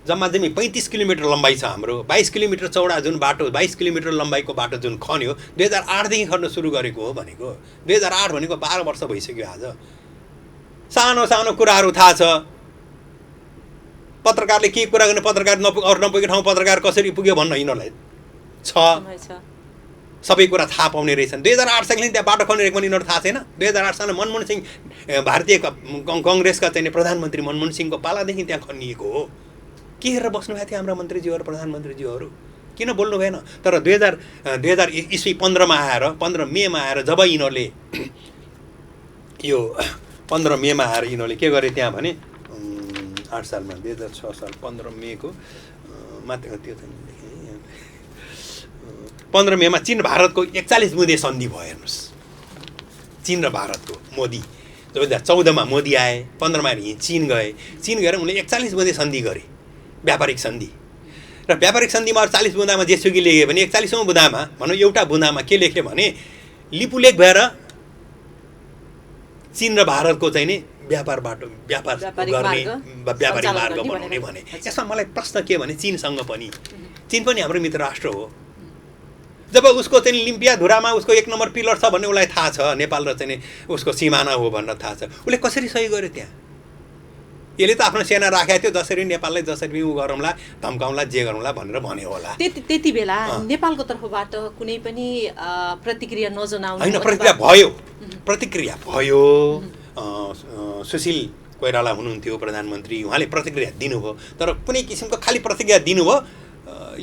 जम्मा 35 किलोमिटर लम्बाइ छ हाम्रो। 22 किलोमिटर चौडा जुन बाटो 22 किलोमिटर लम्बाइको बाटो जुन खन्यो 2008देखि खन्न सुरु गरेको हो भनेको। 2008 भनेको 12 वर्ष भइसक्यो आज। सानो सानो कुराहरू थाहा छ। पत्रकारले के कुरा गर्ने, पत्रकार नपुगेको ठाउँ पत्रकार कसरी पुग्यो भन्न यिनीहरूलाई छ। सबै कुरा थाहा पाउने रहेछन्। 2008 सालदेखि त्यहाँ बाटो खनिरहेको पनि यिनीहरू थाहा छैन। 2008 सालमा मनमोहन सिंह भारतीय कङ्ग्रेसका चाहिँ प्रधानमन्त्री मनमोहन सिंहको पालादेखि त्यहाँ खनिएको हो। के हेरेर बस्नुभएको थियो हाम्रा मन्त्रीज्यूहरू, प्रधानमन्त्रीज्यूहरू? किन बोल्नु भएन? तर 2000 इस्वी 15मा आएर 15 मेमा आएर जब यिनीहरूले यो 15 मेमा आएर यिनीहरूले के गरे त्यहाँ भने 8 सालमा 2006 साल 15 मेको मात्र त्यो 15 मेमा चीन भारतको 41 बुँदे सन्धि भयो। हेर्नुहोस्, चीन र भारतको मोदी 2014मा मोदी आए, 15मा चीन गए। चीन गएर उनले 41 बुँदे सन्धि गरे, व्यापारिक सन्धि। र व्यापारिक सन्धिमा 40 बुँदामा जेसुकै लेख्यो भने 41औँ बुँदामा भनौँ एउटा बुँदामा के लेख्यो भने लिपुलेख भएर चीन र भारतको चाहिँ नि व्यापार गर्ने व्यापारिक मार्ग बनाउने भने। यसमा मलाई प्रश्न के भने चीनसँग पनि, चीन पनि हाम्रो मित्र राष्ट्र हो। जब उसको चाहिँ लिम्पियाधुरामा उसको 1 नम्बर पिलर छ भन्ने उसलाई थाहा छ, नेपाल र चाहिँ उसको सिमाना हो भनेर थाहा छ, उसले कसरी सही गर्यो त्यहाँ? यसले त आफ्नो सेना राखेको थियो, जसरी नेपाललाई जसरी उ गरौँला, धम्काउँला, जे गरौँला भनेर भन्यो होला। त्यति बेला नेपालको तर्फबाट कुनै पनि प्रतिक्रिया नजनाउनु? होइन, प्रतिक्रिया भयो। सुशील कोइराला हुनुहुन्थ्यो प्रधानमन्त्री, उहाँले प्रतिक्रिया दिनुभयो। तर कुनै किसिमको खालि प्रतिक्रिया दिनुभयो,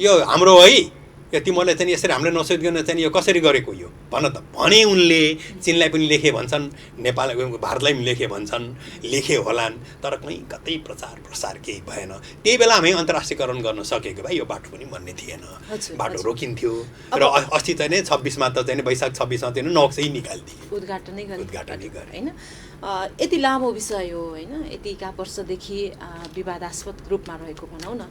यो हाम्रो है, यो तिमीहरूले चाहिँ यसरी हामीले नसोधिकन चाहिँ यो कसरी गरेको यो भन त भने। उनले चीनलाई पनि लेखे भन्छन्, नेपाल भारतलाई पनि लेखे भन्छन्, लेखे होलान्, तर कहीँ कतै प्रचार प्रसार केही भएन। त्यही बेला हामी अन्तर्राष्ट्रियकरण गर्न सकेको भए यो बाटो पनि भन्ने थिएन, बाटो रोकिन्थ्यो। र अस्ति चाहिँ नै 26मा त चाहिँ वैशाख 26मा चाहिँ नक्सै निकालिदिए, उद्घाटनै गरे होइन। यति लामो विषय हो होइन, यतिका वर्षदेखि विवादास्पद रूपमा रहेको भनौँ न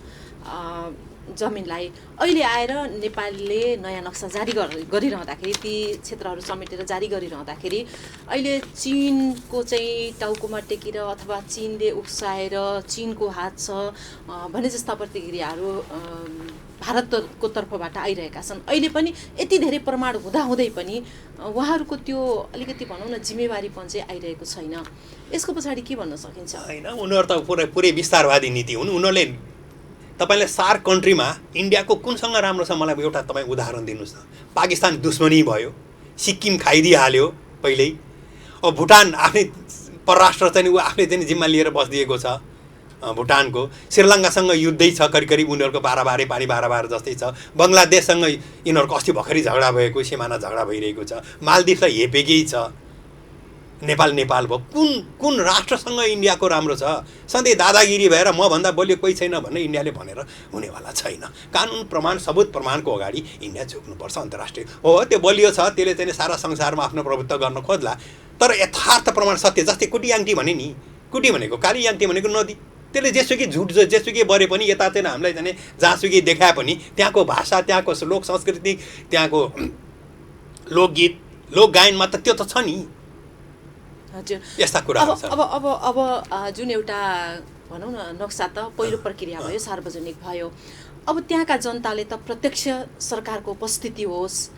जमिनलाई अहिले आएर नेपालले नयाँ नक्सा जारी गरिरहँदाखेरि, ती क्षेत्रहरू समेटेर जारी गरिरहँदाखेरि अहिले चीनको चाहिँ टाउकोमा टेकेर अथवा चीनले उक्साएर चीनको हात छ भन्ने जस्ता प्रतिक्रियाहरू भारतको तर्फबाट आइरहेका छन्। अहिले पनि यति धेरै प्रमाण हुँदाहुँदै पनि उहाँहरूको त्यो अलिकति भनौँ न जिम्मेवारीपन चाहिँ आइरहेको छैन। यसको पछाडि के भन्न सकिन्छ? होइन, उनीहरू त पुरै विस्तारवादी नीति हुन्। उनीहरूले तपाईँले सार्क कन्ट्रीमा इन्डियाको कुनसँग राम्रो छ मलाई एउटा तपाईँ उदाहरण दिनुहोस् न। पाकिस्तान दुश्मनी भयो, सिक्किम खाइदिइहाल्यो पहिल्यै। अब भुटान आफ्नै परराष्ट्र चाहिँ ऊ आफूले चाहिँ जिम्मा लिएर बसिदिएको छ भुटानको। श्रीलङ्कासँग युद्धै छ करिब उनीहरूको पाराबारे पानी बाराबार जस्तै छ। बङ्गलादेशसँग यिनीहरूको अस्ति भर्खरै झगडा भएको, सिमाना झगडा भइरहेको छ। मालदिप्सलाई हेपेकै छ। नेपाल भयो। कुन राष्ट्रसँग इन्डियाको राम्रो छ? सधैँ दादागिरी भएर मभन्दा बलियो कोही छैन भन्ने इन्डियाले भनेर हुनेवाला छैन। कानुन प्रमाण सबुत प्रमाणको अगाडि इन्डिया झुक्नुपर्छ। अन्तर्राष्ट्रिय हो त्यो बलियो छ, त्यसले चाहिँ सारा संसारमा आफ्नो प्रभुत्व गर्न खोज्ला, तर यथार्थ प्रमाण सत्य जस्तै कुटियाङ्टी भने नि, कुटी भनेको कालीयाङ्टी भनेको नदी, त्यसले जेसुकै झुट जेसुकै बरे पनि यता चाहिँ हामीलाई चाहिँ जहाँसुकै देखाए पनि त्यहाँको भाषा, त्यहाँको लोक संस्कृति, त्यहाँको लोकगीत लोकगायनमा त त्यो त छ नि। हजुर, यस्ता कुराहरू छ। अब जुन एउटा भनौँ न नक्सा त पहिलो प्रक्रिया भयो, सार्वजनिक भयो। अब त्यहाँका जनताले त प्रत्यक्ष सरकारको उपस्थिति होस्,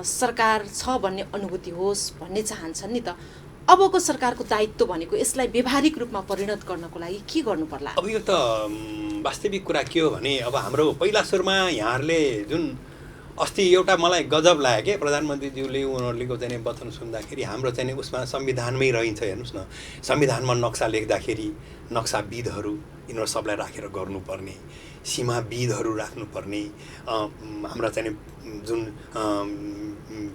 सरकार छ भन्ने अनुभूति होस् भन्ने चाहन्छन् नि त। अबको सरकारको दायित्व भनेको यसलाई व्यावहारिक रूपमा परिणत गर्नको लागि के गर्नु पर्ला? अब यो त वास्तविक कुरा के हो भने अब हाम्रो पहिला सुरुमा यहाँहरूले जुन अस्ति एउटा मलाई गजब लाग्यो के प्रधानमन्त्रीज्यूले उनीहरूको चाहिँ वचन सुन्दाखेरि हाम्रो चाहिँ उसमा संविधानमै रहन्छ। हेर्नुहोस् न, संविधानमा नक्सा लेख्दाखेरि नक्साविदहरू यिनीहरू सबलाई राखेर गर्नुपर्ने, सीमाविदहरू राख्नुपर्ने, हाम्रा चाहिँ जुन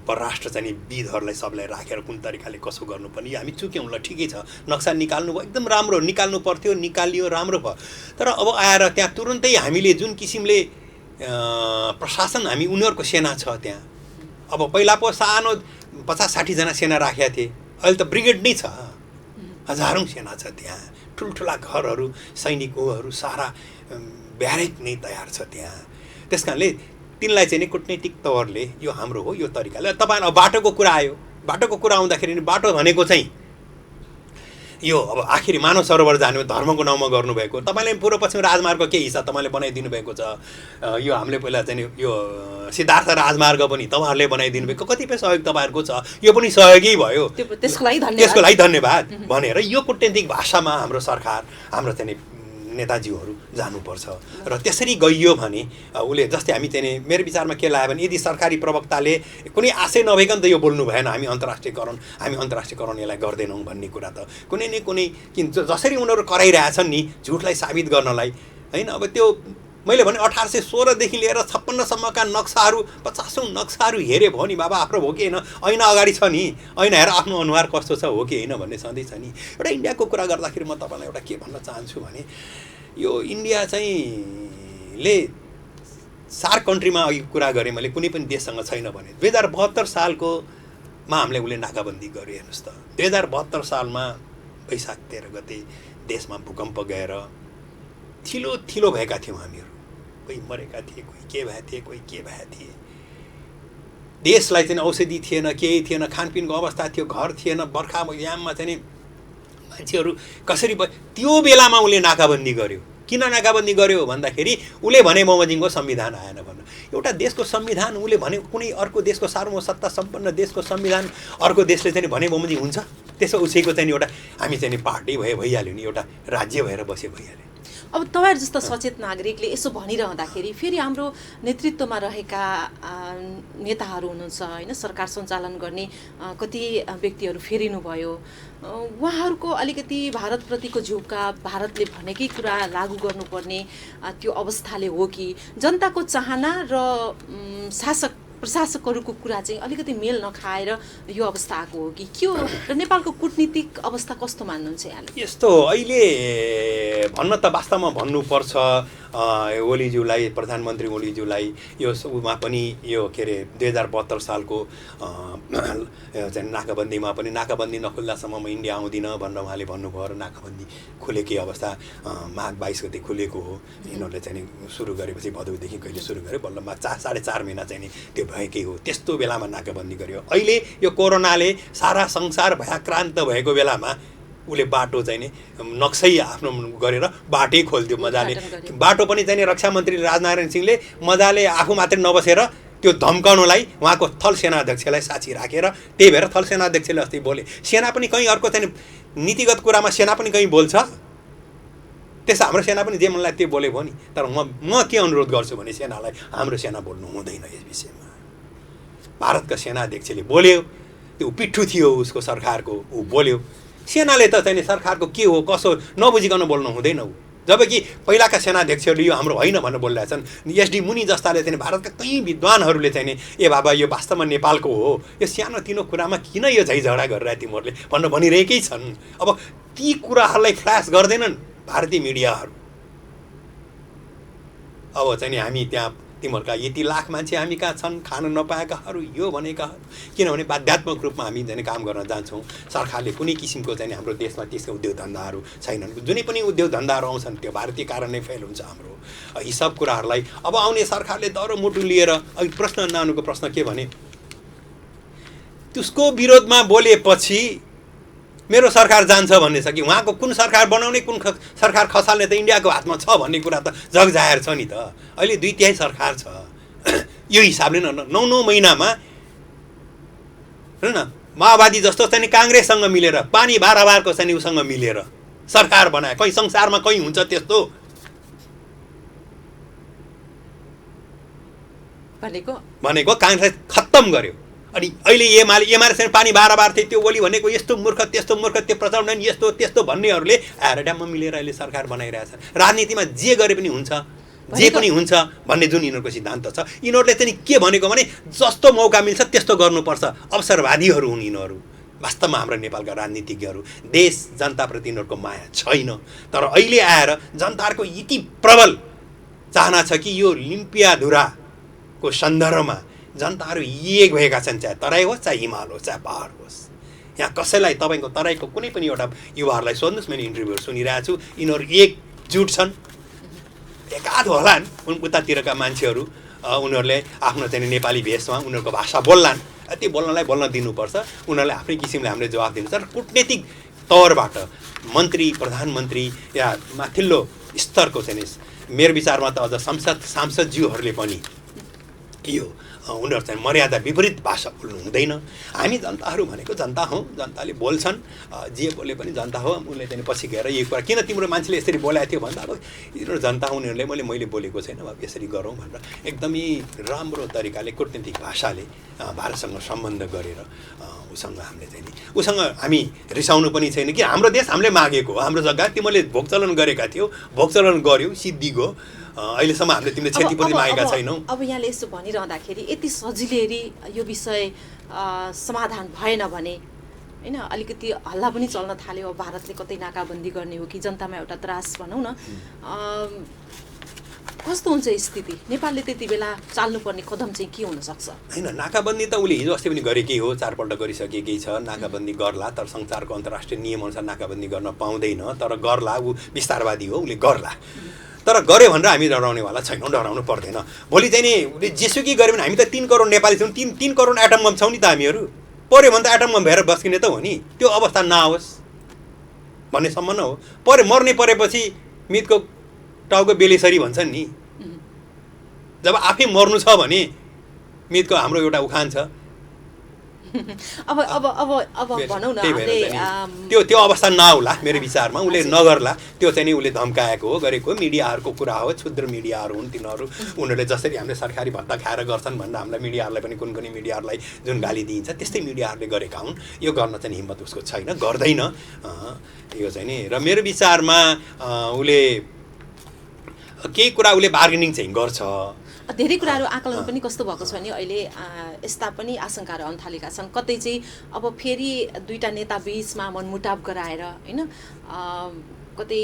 परराष्ट्र चाहिँ विदहरूलाई सबलाई राखेर कुन तरिकाले कसो गर्नुपर्ने हामी चुक्यौँ। ल ठिकै छ, नक्सा निकाल्नु भयो, एकदम राम्रो, निकाल्नु पर्थ्यो, निकालियो, राम्रो भयो। तर अब आएर त्यहाँ तुरुन्तै हामीले जुन किसिमले प्रशासन हामी उनीहरूको सेना छ त्यहाँ। अब पहिला पो सानो 50-60 जना सेना राखेका थिए, अहिले त ब्रिगेड नै छ, हजारौँ सेना छ त्यहाँ, ठुल्ठुला घरहरू, सैनिकहरू सारा ब्यारेक नै तयार छ त्यहाँ। त्यस कारणले तिनलाई चाहिँ कुटनैतिक तवरले यो हाम्रो हो, यो तरिकाले। तपाईँ अब बाटोको कुरा आयो, बाटोको कुरा आउँदाखेरि बाटो भनेको चाहिँ यो अब आखिरी मानव सरोवर जानु धर्मको नाउँमा गर्नुभएको, तपाईँले पूर्व पश्चिम राजमार्गको के हिस्सा तपाईँले बनाइदिनु भएको छ। यो हामीले पहिला चाहिँ यो सिद्धार्थ राजमार्ग पनि तपाईँहरूले बनाइदिनु भएको, कतिपय सहयोग तपाईँहरूको छ, यो पनि सहयोगी भयो, त्यसको लागि धन्यवाद भनेर यो कुटनीतिक भाषामा हाम्रो सरकार, हाम्रो चाहिँ नेताजीहरू जानुपर्छ। र त्यसरी गइयो भने उसले जस्तै हामी चाहिँ मेरो विचारमा के लाग्यो भने यदि सरकारी प्रवक्ताले कुनै आशय नभइकन त यो बोल्नु भएन हामी अन्तर्राष्ट्रियकरण यसलाई गर्दैनौँ भन्ने कुरा त कुनै न कुनै जसरी उनीहरू कराइरहेछन् नि झुटलाई साबित गर्नलाई होइन। अब त्यो मैले भने 1816 लिएर 56सम्मका नक्साहरू 50औं नक्साहरू हेरे भयो नि बाबा, आफ्नो हो कि होइन, ऐना अगाडि छ नि, ऐना हेर आफ्नो अनुहार कस्तो छ हो कि होइन भन्ने सधैँ छ नि। एउटा इन्डियाको कुरा गर्दाखेरि म तपाईँलाई एउटा के भन्न चाहन्छु भने यो इन्डिया चाहिँ ले सार्क कन्ट्रीमा अघि कुरा गरेँ मैले, कुनै पनि देशसँग छैन भने 2072 सालको हामीले उसले नाकाबन्दी गर्यो। हेर्नुहोस् त 2072 सालमा वैशाख 13 गते देशमा भूकम्प गएर थिलो भएका थियौँ हामीहरू, कोही मरेका थिए, कोही के भए थिए, कोही के भए थिए। देशलाई चाहिँ औषधि थिएन, केही थिएन, खानपिनको अवस्था थियो, घर थिएन, बर्खा याममा चाहिँ मान्छेहरू कसरी त्यो बेलामा उसले नाकाबन्दी गर्यो। किन नाकाबन्दी गर्यो भन्दाखेरि उसले भने बमोजिमको संविधान आएन भन्न। एउटा देशको संविधान उसले भने कुनै अर्को देशको सार्वभौमसत्ता सम्पन्न देशको संविधान अर्को देशले चाहिँ भने बमोजिम हुन्छ? त्यसो उसैको चाहिँ एउटा हामी चाहिँ पार्टी भइहाल्यो नि, एउटा राज्य भएर बसे भइहाल्यो। अब तपाईहरु जस्तो सचेत नागरिकले यसो भनिरहँदाखेरि फेरि हाम्रो नेतृत्वमा रहेका नेताहरू हुनुहुन्छ हैन, सरकार सञ्चालन गर्ने कति व्यक्तिहरू फेरिनुभयो, उहाँहरूको अलिकति भारतप्रतिको झुकाव, भारतले भनेकै कुरा लागू गर्नुपर्ने त्यो अवस्थाले हो कि जनताको चाहना र प्रशासकहरूको कुरा चाहिँ अलिकति मेल नखाएर यो अवस्था आएको हो कि के हो? र नेपालको कूटनीतिक अवस्था कस्तो मान्नुहुन्छ यहाँले? यस्तो अहिले भन्न त वास्तवमा भन्नुपर्छ ओलीज्यूलाई, प्रधानमन्त्री ओलीज्यूलाई यो उमा पनि यो के अरे 2072 सालको चाहिँ नाकाबन्दीमा पनि नाकाबन्दी नखुल्दासम्म म इन्डिया आउँदिनँ भनेर उहाँले भन्नुभयो र नाकाबन्दी खुलेकै अवस्था माघ 22 गते खुलेको हो। यिनीहरूले चाहिँ सुरु गरेपछि भदौदेखि कहिले सुरु गर्यो बल्ल 4.5 महिना चाहिँ त्यो भएकै हो। त्यस्तो बेलामा नाकाबन्दी गर्यो। अहिले यो कोरोनाले सारा संसार भयाक्रान्त भएको बेलामा उसले बाटो चाहिँ नि नक्सै आफ्नो गरेर बाटै खोलिदियो मजाले। बाटो पनि चाहिँ रक्षा मन्त्री राजनारायण सिंहले मजाले आफू मात्रै नबसेर त्यो धम्काउनलाई उहाँको थल सेनाध्यक्षलाई साक्षी राखेर, त्यही भएर थल सेनाध्यक्षले अस्ति बोले। सेना पनि कहीँ अर्को चाहिँ नीतिगत कुरामा सेना पनि कहीँ बोल्छ, त्यसो हाम्रो सेना पनि जे मनलाई त्यो बोले भयो नि। तर म के अनुरोध गर्छु भने सेनालाई, हाम्रो सेना बोल्नु हुँदैन यस विषयमा। भारतका सेनाध्यक्षले बोल्यो, त्यो पिट्ठु थियो उसको सरकारको, ऊ बोल्यो। सेनाले त चाहिँ सरकारको के हो कसो नबुझिकन बोल्नु हुँदैन। जबकि पहिलाका सेनाध्यक्षहरूले यो हाम्रो होइन भनेर बोलिरहेछन्। एसडी मुनि जस्ताले चाहिँ भारतका कयौँ विद्वानहरूले चाहिँ ए बाबा यो वास्तवमा नेपालको हो, यो सानो तिनो कुरामा किन यो झैझगडा गरेर तिमीहरूले भनेर भनिरहेकै छन्। अब ती कुराहरूलाई फ्ल्यास गर्दैनन् भारतीय मिडियाहरू। अब चाहिँ हामी त्यहाँ तिमीहरूका यति लाख मान्छे हामी कहाँ छन्, खान नपाएकाहरू, यो भनेकाहरू। किनभने बाध्यात्मक रूपमा हामी चाहिँ काम गर्न जान्छौँ। सरकारले कुनै किसिमको चाहिँ हाम्रो देशमा त्यसको उद्योग धन्दाहरू छैनन्। जुनै पनि उद्योग धन्दाहरू आउँछन् त्यो भारतीय कारण नै फेल हुन्छ हाम्रो। यी सब कुराहरूलाई अब आउने सरकारले दह्रो मुटु लिएर, अघि प्रश्न नानुको प्रश्न के भने त्यसको विरोधमा बोलेपछि मेरो सरकार जान्छ भन्ने छ कि उहाँको कुन सरकार बनाउने कुन सरकार खसाल्ने त इन्डियाको हातमा छ भन्ने कुरा त जगजाहेर छ नि त। अहिले 2/3 सरकार छ। यो हिसाबले 9 महिनामा हेर्नु न, माओवादी जस्तो चाहिँ काङ्ग्रेससँग मिलेर पानी बाराबारको चाहिँ उसँग मिलेर सरकार बनाए। कहीँ संसारमा कहीँ हुन्छ त्यस्तो भनेको काङ्ग्रेस खत्तम गर्यो। अनि अहिले एमाले चाहिँ पानी बाराबार थियो, त्यो ओली भनेको यस्तो मूर्ख त्यस्तो मूर्ख, त्यो प्रचण्ड यस्तो त्यस्तो भन्नेहरूले आएर ड्याममा मिलेर अहिले सरकार बनाइरहेछन्। राजनीतिमा जे गरे पनि हुन्छ, जे पनि हुन्छ भन्ने जुन यिनीहरूको सिद्धान्त छ, यिनीहरूले चाहिँ के भनेको भने जस्तो मौका मिल्छ त्यस्तो गर्नुपर्छ। अवसरवादीहरू हुन् यिनीहरू। वास्तवमा हाम्रो नेपालका राजनीतिज्ञहरू देश जनताप्रति यिनीहरूको माया छैन। तर अहिले आएर जनताहरूको यति प्रबल चाहना छ कि यो लिम्पियाधुराको सन्दर्भमा जनताहरू एक भएका छन्, चाहे तराई होस् चाहे हिमाल होस् चाहे पहाड होस्। यहाँ कसैलाई तपाईँको तराईको कुनै पनि एउटा युवाहरूलाई सोध्नुहोस्, मैले इन्टरभ्यूहरू सुनिरहेको छु, यिनीहरू एकजुट छन्। एकाध होलान् उतातिरका मान्छेहरू, उनीहरूले आफ्नो चाहिँ नेपाली भेषमा उनीहरूको भाषा बोल्लान्, त्यो बोल्नलाई बोल्न दिनुपर्छ। उनीहरूले आफ्नै किसिमले हामीले जवाफ दिनुपर्छ। र कुटनीतिक तौरबाट मन्त्री प्रधानमन्त्री या माथिल्लो स्तरको चाहिँ मेरो विचारमा त अझ सांसदज्यूहरूले पनि यो उनीहरू चाहिँ मर्यादा विपरीत भाषा बोल्नु हुँदैन। हामी जनताहरू भनेको जनता हौँ, जनताले बोल्छन्, जे बोले पनि जनता हो। उसले चाहिँ पछि गएर यो कुरा किन तिम्रो मान्छेले यसरी बोलाएको थियो भन्दा अब यिनीहरू जनता उनीहरूले मैले बोलेको छैन, अब यसरी गरौँ भनेर एकदमै राम्रो तरिकाले कुटनीतिक भाषाले भारतसँग सम्बन्ध गरेर उसँग हामीले चाहिँ नि उसँग हामी रिसाउनु पनि छैन कि हाम्रो देश हामीले मागेको हो, हाम्रो जग्गा तिमीले भोगचलन गरेका थियौ, भोगचलन गर्यौ, सिद्धि गयो। अहिलेसम्म हामीले तिमीले क्षतिपूर्ति मागेका छैनौ। अब यहाँले यसो भनिरहँदाखेरि यति सजिलैरी यो विषय समाधान भएन भने होइन, अलिकति हल्ला पनि चल्न थाल्यो, भारतले कतै नाकाबन्दी गर्ने हो कि जनतामा एउटा त्रास भनौँ न, कस्तो हुन्छ स्थिति? नेपालले त्यति बेला चाल्नुपर्ने कदम चाहिँ के हुनसक्छ? होइन, नाकाबन्दी त उसले हिजो अस्ति पनि गरेकै हो, 4 पल्ट गरिसकेकै छ। नाकाबन्दी गर्ला, तर संसारको अन्तर्राष्ट्रिय नियमअनुसार नाकाबन्दी गर्न पाउँदैन, तर गर्ला। ऊ विस्तारवादी हो, उसले गर्ला। तर गऱ्यो भनेर हामी डराउनेवाला छैनौँ, डराउनु पर्दैन। भोलि चाहिँ नि उसले जेसुकै गऱ्यो भने हामी त 3 करोड नेपाली छौँ, 3 करोड एटम बम छौँ नि त हामीहरू। पऱ्यो भने त एटम बम भएर बस्किने त हो नि, त्यो अवस्था नआओस् भन्नेसम्म न हो। मर्ने परेपछि मितको टाउको बेलेसरी भन्छन् नि, जब आफै मर्नु छ भने मितको हाम्रो एउटा उखान छ। अब अब अब अब भनौँ न, त्यो अवस्था नआउला मेरो विचारमा, उसले नगर्ला। त्यो चाहिँ नि उसले धम्काएको हो, गरेको मिडियाहरूको कुरा हो, क्षुद्र मिडियाहरू हुन् तिनीहरू। उनीहरूले जसरी हामीले सरकारी भत्ता खाएर गर्छन् भनेर हामीलाई मिडियाहरूलाई पनि कुन कुनै मिडियाहरूलाई जुन गाली दिइन्छ त्यस्तै मिडियाहरूले गरेका हुन्। यो गर्न चाहिँ हिम्मत उसको छैन, गर्दैन यो चाहिँ नि। र मेरो विचारमा उसले केही कुरा उसले बार्गेनिङ चाहिँ गर्छ। धेरै कुराहरू आकलन पनि कस्तो भएको छ भने अहिले यस्ता पनि आशंकाहरू आउन थालेका छन्, कतै चाहिँ अब फेरि दुईटा नेता बीचमा मनमुटाव गराएर होइन, कतै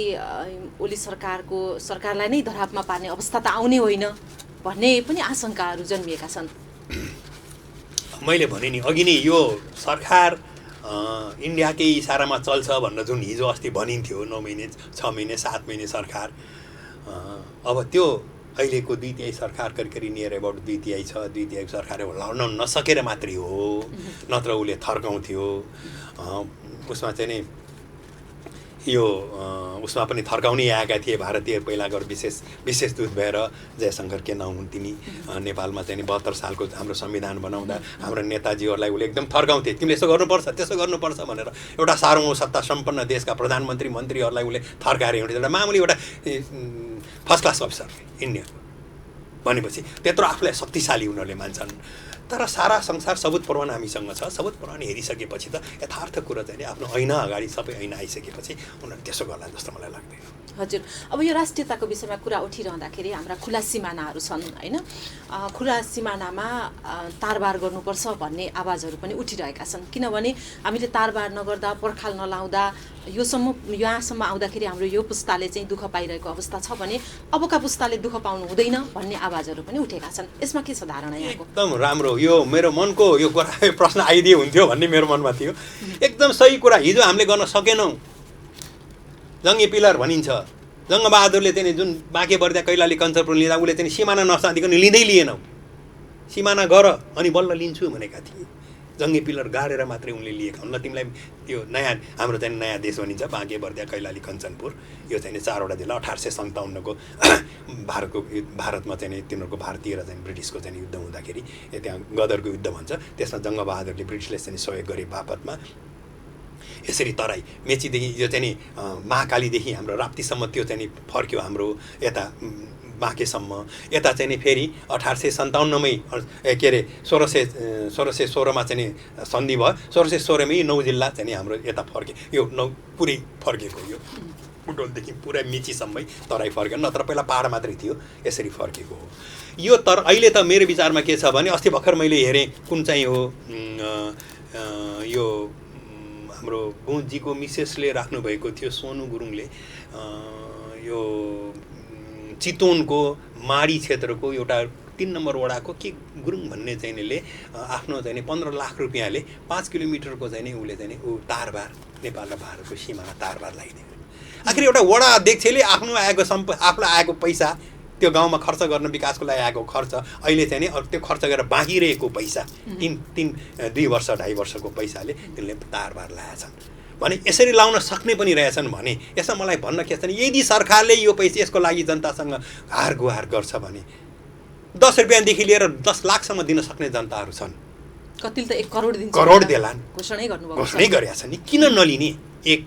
ओली सरकारलाई नै धरापमा पार्ने अवस्था त आउने होइन भन्ने पनि आशंकाहरू जन्मिएका छन्। मैले भने नि अघि नै यो सरकार इन्डियाकै इसारामा चल्छ भनेर जुन हिजो अस्ति भनिन्थ्यो, 9 महिने 6 महिने 7 महिने सरकार, अब त्यो अहिलेको 2/3 सरकार करिब नियर एबाउट 2/3 छ। 2/3 सरकार लाउन नसकेर मात्रै हो, नत्र उसले थर्काउँथ्यो। उसमा चाहिँ नि यो उसमा पनि थर्काउनै आएका थिए भारतीय पहिलाको विशेष दूत भएर जयशङ्कर के नाउँ हुन् तिनी। नेपालमा चाहिँ 72 सालको हाम्रो संविधान बनाउँदा हाम्रो नेताजीहरूलाई उसले एकदम थर्काउँथे, तिमीले यसो गर्नुपर्छ त्यसो गर्नुपर्छ भनेर। एउटा सार्वभौम सत्ता सम्पन्न देशका प्रधानमन्त्री मन्त्रीहरूलाई उसले थर्काएर हिँड्थ्यो। एउटा मामुली एउटा फर्स्ट क्लास अफिसर इन्डियाको भनेपछि त्यत्रो आफूलाई शक्तिशाली उनीहरूले मान्छन्। तर सारा संसार सबुत प्रमाण हामीसँग छ। सबुत प्रमाण हेरिसकेपछि त यथार्थ कुरा चाहिँ आफ्नो ऐना अगाडि सबै ऐना आइसकेपछि उनीहरूले त्यसो गर्ला जस्तो मलाई लाग्दैन। हजुर, अब यो राष्ट्रियताको विषयमा कुरा उठिरहँदाखेरि हाम्रा खुला सिमानाहरू छन् होइन, खुला सिमानामा तारबार गर्नुपर्छ भन्ने आवाजहरू पनि उठिरहेका छन्। किनभने हामीले तारबार नगर्दा, पर्खाल नलाउँदा यहाँसम्म आउँदाखेरि हाम्रो यो पुस्ताले चाहिँ दुःख पाइरहेको अवस्था छ भने अबका पुस्ताले दुःख पाउनु हुँदैन भन्ने आवाजहरू पनि उठेका छन्। यसमा के छ धारणा यहाँको? एकदम राम्रो, यो मेरो मनको यो कुरा प्रश्न आइदिए हुन्थ्यो भन्ने मेरो मनमा थियो। एकदम सही कुरा। हिजो हामीले गर्न सकेनौँ, जङ्गे पिलर भनिन्छ। जङ्गबहादुरले चाहिँ जुन बाँके बर्दिया कैलाली कञ्चनपुर लिँदा उसले चाहिँ सिमाना नसाधिकन लिँदै लिएनौ, सिमाना गर अनि बल्ल लिन्छु भनेका थिए। जङ्गे पिलर गाडेर मात्रै उनले लिएका हुन्। ल तिमीलाई यो नयाँ हाम्रो चाहिँ नयाँ देश भनिन्छ बाँके बर्दिया कैलाली कञ्चनपुर, यो चाहिँ 4वटा जिल्ला 1857को भारतमा चाहिँ तिनीहरूको भारतीय र चाहिँ ब्रिटिसको चाहिँ युद्ध हुँदाखेरि त्यहाँ गदरको युद्ध भन्छ, त्यसमा जङ्गबहादुरले ब्रिटिसले चाहिँ सहयोग गरे बापतमा यसरी तराई मेचीदेखि यो चाहिँ महाकालीदेखि हाम्रो राप्तीसम्म त्यो चाहिँ फर्क्यो हाम्रो यता बाँकेसम्म। यता चाहिँ फेरि 1857मै के अरे 1616मा चाहिँ सन्धि भयो। 1616मै 9 जिल्ला चाहिँ हाम्रो यता फर्क्यो, यो 9 पुरै फर्केको, यो बुटोलदेखि पुरै मेचीसम्मै तराई फर्क्यो, नत्र पहिला पाहाड मात्रै थियो, यसरी फर्केको हो यो। तर अहिले त मेरो विचारमा के छ भने अस्ति भर्खर मैले हेरेँ कुन चाहिँ हो यो हाम्रो गुँजीको मिसेसले राख्नुभएको थियो सोनु गुरुङले, यो चितवनको माडी क्षेत्रको एउटा 3 नम्बर वडाको के गुरुङ भन्ने चाहिँले आफ्नो चाहिँ 15 लाख रुपियाँले 5 किलोमिटरको चाहिँ उसले चाहिँ तारबार नेपाल र भारतको सीमामा तारबार लगाइदियो। आखिर एउटा वडा अध्यक्षले आफूलाई आएको पैसा त्यो गाउँमा खर्च गर्न विकासको लागि आएको खर्च अहिले चाहिँ नि त्यो खर्च गरेर बाँकी रहेको पैसा 2 वर्ष 2.5 वर्षको पैसाले तिनले तारबार लगाएछन् भने यसरी लाउन सक्ने पनि रहेछन् भने यसमा मलाई भन्न के छ भने यदि सरकारले यो पैसा यसको लागि जनतासँग हार गुहार गर्छ भने 10 रुपियाँदेखि लिएर 10 लाखसम्म दिन सक्ने जनताहरू छन्। कतिले त 1 करोड दिन्छ, करोड देलान्, घोषणै गर्नुभएको, घोषणै गरेका छन् नि, किन नलिने? एक